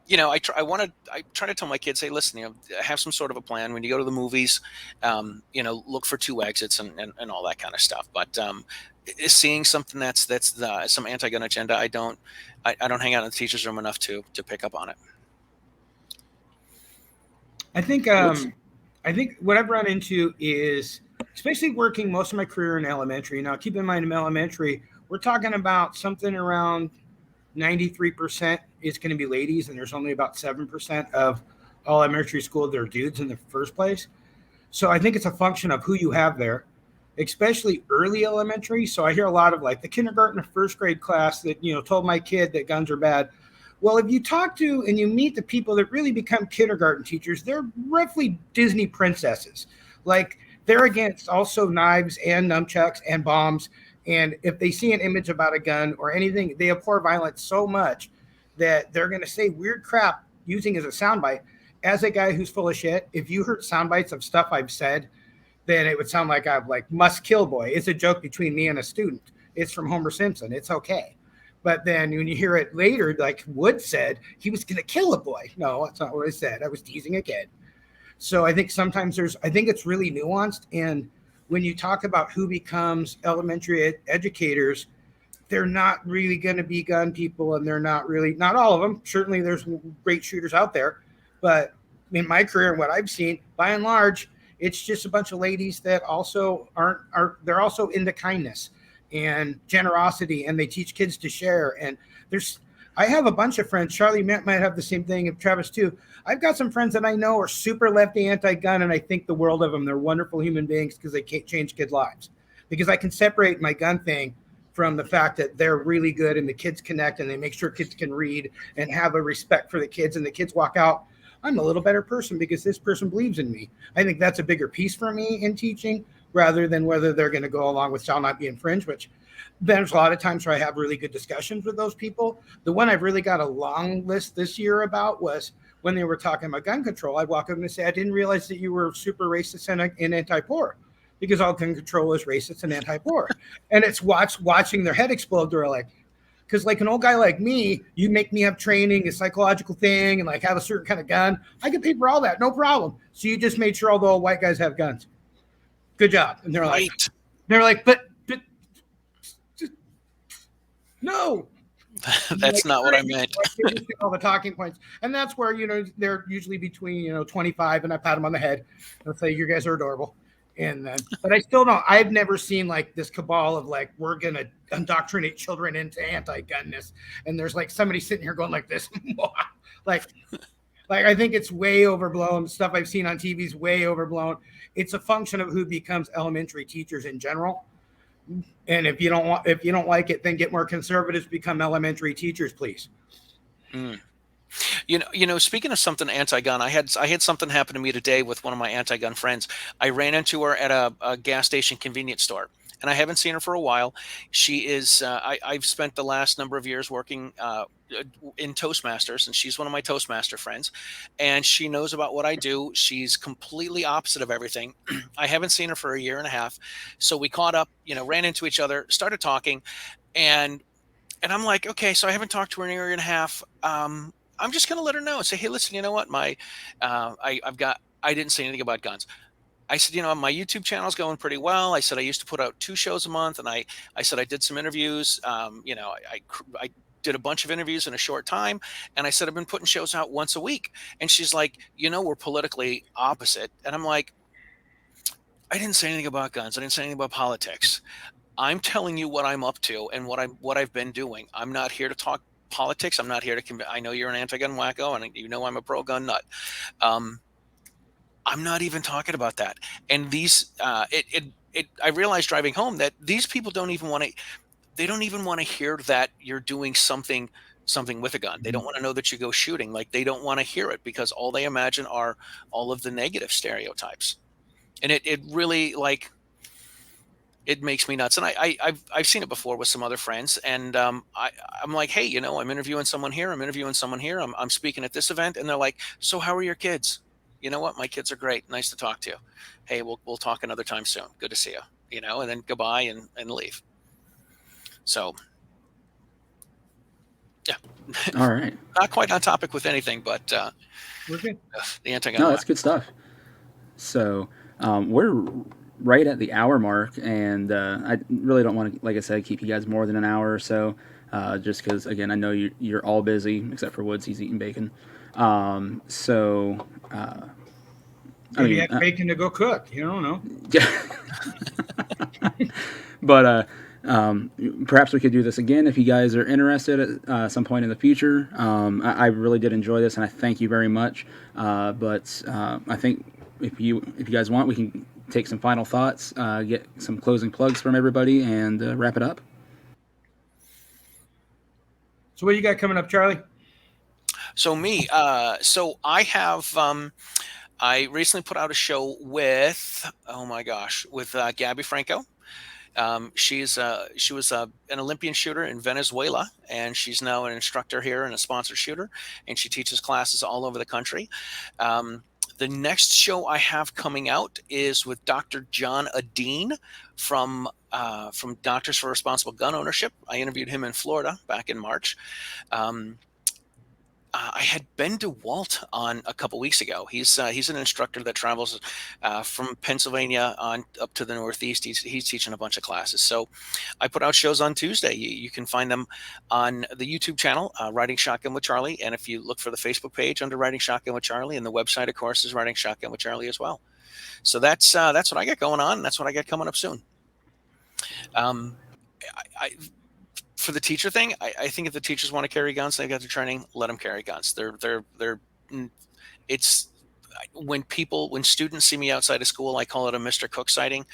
try to tell my kids, hey, listen, have some sort of a plan when you go to the movies. Look for 2 exits and all that kind of stuff. But seeing something that's some anti-gun agenda, I don't hang out in the teacher's room enough to pick up on it. I think what I've run into is, especially working most of my career in elementary. Now, keep in mind, in elementary, we're talking about something around 93% is going to be ladies, and there's only about 7% of all elementary school that are dudes in the first place. So I think it's a function of who you have there, especially early elementary. So I hear a lot of like the kindergarten or first grade class that, told my kid that guns are bad. Well, if you talk to and you meet the people that really become kindergarten teachers, they're roughly Disney princesses. Like, they're against also knives and nunchucks and bombs. And if they see an image about a gun or anything, they abhor violence so much that they're going to say weird crap using as a soundbite. As a guy who's full of shit, if you heard sound bites of stuff I've said, then it would sound like I'm like, must kill boy. It's a joke between me and a student. It's from Homer Simpson. It's okay. But then when you hear it later, like Wood said, he was going to kill a boy. No, that's not what I said. I was teasing a kid. So I think sometimes I think it's really nuanced. And when you talk about who becomes elementary educators, they're not really going to be gun people, and they're not all of them. Certainly there's great shooters out there, but in my career and what I've seen, by and large, it's just a bunch of ladies that also they're also into kindness and generosity, and they teach kids to share. And I have a bunch of friends. Charlie might have the same thing, and Travis too. I've got some friends that I know are super lefty anti-gun, and I think the world of them. They're wonderful human beings because they can't change kids' lives. because I can separate my gun thing from the fact that they're really good and the kids connect and they make sure kids can read and have a respect for the kids, and the kids walk out, I'm a little better person because this person believes in me. I think that's a bigger piece for me in teaching, rather than whether they're going to go along with shall not be infringed, which there's a lot of times where I have really good discussions with those people. The one I've really got a long list this year about was when they were talking about gun control. I'd walk up and say, I didn't realize that you were super racist and anti-poor, because all gun control is racist and anti-poor. And it's watching their head explode. They're like, because like an old guy like me, you make me have training, a psychological thing, and like have a certain kind of gun. I can pay for all that, no problem. So you just made sure all the old white guys have guns. Good job. And they're like, but no. That's not what I meant. All the talking points. And that's where, they're usually between, 25, and I pat them on the head and say, you guys are adorable. And then, but I still don't, I've never seen like this cabal of like, we're going to indoctrinate children into anti-gunness. And there's like somebody sitting here going like this, like I think it's way overblown. Stuff I've seen on TV is way overblown. It's a function of who becomes elementary teachers in general. And if you don't like it, then get more conservatives, become elementary teachers, please. Mm. Speaking of something anti-gun, I had something happen to me today with one of my anti-gun friends. I ran into her at a gas station convenience store, and I haven't seen her for a while. She is, I've spent the last number of years working in Toastmasters, and she's one of my Toastmaster friends, and she knows about what I do. She's completely opposite of everything. I haven't seen her for a year and a half. So we caught up, ran into each other, started talking, and I'm like, okay, so I haven't talked to her in a year and a half. I'm just going to let her know and say, hey, listen, you know what? I didn't say anything about guns. I said, my YouTube channel is going pretty well. I said, I used to put out 2 shows a month. And I said, I did some interviews. I did a bunch of interviews in a short time. And I said, I've been putting shows out once a week. And she's like, we're politically opposite. And I'm like, I didn't say anything about guns. I didn't say anything about politics. I'm telling you what I'm up to and what I've been doing. I'm not here to talk politics. I'm not here to I know you're an anti-gun wacko, and I'm a pro-gun nut. I'm not even talking about that. And these, I realized driving home that these people don't even want to hear that you're doing something with a gun. They don't want to know that you go shooting. Like, they don't want to hear it, because all they imagine are all of the negative stereotypes. And it really, like, it makes me nuts. And I've seen it before with some other friends, and I'm like, hey, I'm interviewing someone here. I'm speaking at this event, and they're like, so how are your kids? You know what? My kids are great. Nice to talk to you. Hey, we'll talk another time soon. Good to see you. And then goodbye and leave. So, yeah. All right. Not quite on topic with anything, but we're good. The anti-gun. No, that's good stuff. So we're right at the hour mark, and I really don't want to, like I said, keep you guys more than an hour or so, just because, again, I know you're all busy, except for Woods. He's eating bacon. You had bacon to go cook. You don't know. But perhaps we could do this again if you guys are interested at some point in the future. I really did enjoy this, and I thank you very much. But I think if you guys want, we can take some final thoughts, get some closing plugs from everybody, and wrap it up. So what you got coming up, Charlie? So me, so I have, I recently put out a show with, with Gabby Franco. She was an Olympian shooter in Venezuela, and she's now an instructor here and a sponsored shooter, and she teaches classes all over the country. The next show I have coming out is with Dr. John Adine from Doctors for Responsible Gun Ownership. I interviewed him in Florida back in March. I had Ben DeWalt on a couple weeks ago. He's an instructor that travels from Pennsylvania on up to the Northeast. He's teaching a bunch of classes. So I put out shows on Tuesday. You can find them on the YouTube channel, Riding Shotgun with Charlie. And if you look for the Facebook page under Riding Shotgun with Charlie, and the website, of course, is Riding Shotgun with Charlie as well. So that's what I got going on. And that's what I got coming up soon. For the teacher thing, I think if the teachers want to carry guns, they've got the training, let them carry guns. It's when students see me outside of school, I call it a Mr. Cook sighting.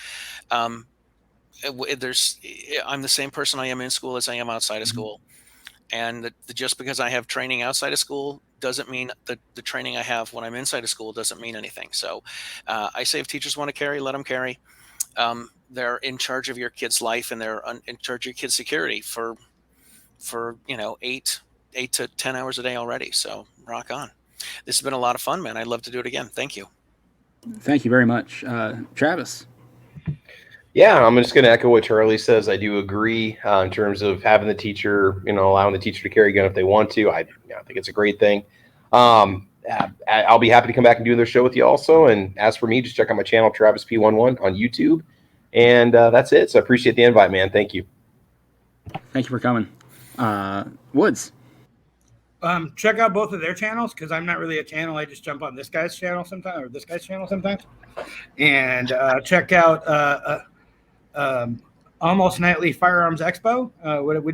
I'm the same person I am in school as I am outside of school. And just because I have training outside of school doesn't mean that the training I have when I'm inside of school doesn't mean anything. So I say if teachers want to carry, let them carry. They're in charge of your kid's life, and they're in charge of your kid's security for 8 to 10 hours a day already. So rock on. This has been a lot of fun, man. I'd love to do it again. Thank you. Thank you very much. Travis. Yeah, I'm just going to echo what Charlie says. I do agree in terms of having the teacher, allowing the teacher to carry a gun if they want to. I think it's a great thing. I'll be happy to come back and do another show with you also. And as for me, just check out my channel, Travis P11 on YouTube. And that's it. So I appreciate the invite, man. Thank you. Thank you for coming. Woods. Check out both of their channels, because I'm not really a channel. I just jump on this guy's channel sometimes, or this guy's channel sometimes. And check out Almost Nightly Firearms Expo.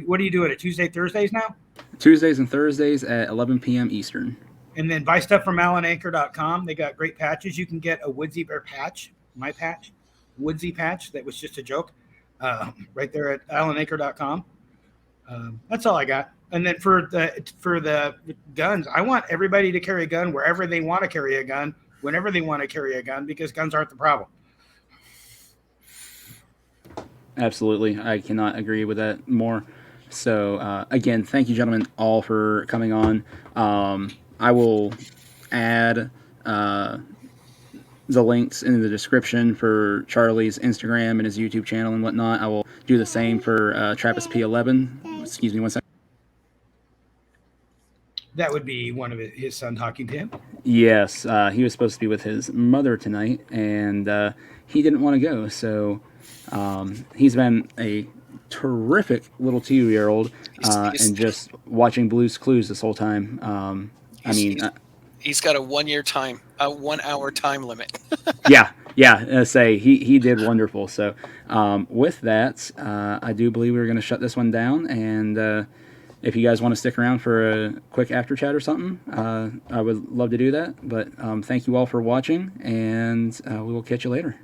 What do you do at Tuesday, Thursdays now? Tuesdays and Thursdays at 11 p.m. Eastern. And then buy stuff from AlanAnchor.com. They got great patches. You can get a Woodsy Bear patch, my patch, Woodsy patch. That was just a joke. Right there at AlanAnchor.com. That's all I got. And then for the guns, I want everybody to carry a gun wherever they want to carry a gun, whenever they want to carry a gun, because guns aren't the problem. Absolutely. I cannot agree with that more. So, again, thank you, gentlemen, all for coming on. I will add the links in the description for Charlie's Instagram and his YouTube channel and whatnot. I will do the same for Travis P11. Excuse me one second. That would be one of his son talking to him. Yes, he was supposed to be with his mother tonight, and he didn't want to go. So he's been a terrific little 2-year-old and just watching Blue's Clues this whole time. He's got a 1 hour time limit. Yeah. Say he did wonderful. So with that, I do believe we're going to shut this one down. And if you guys want to stick around for a quick after chat or something, I would love to do that. But thank you all for watching, and we will catch you later.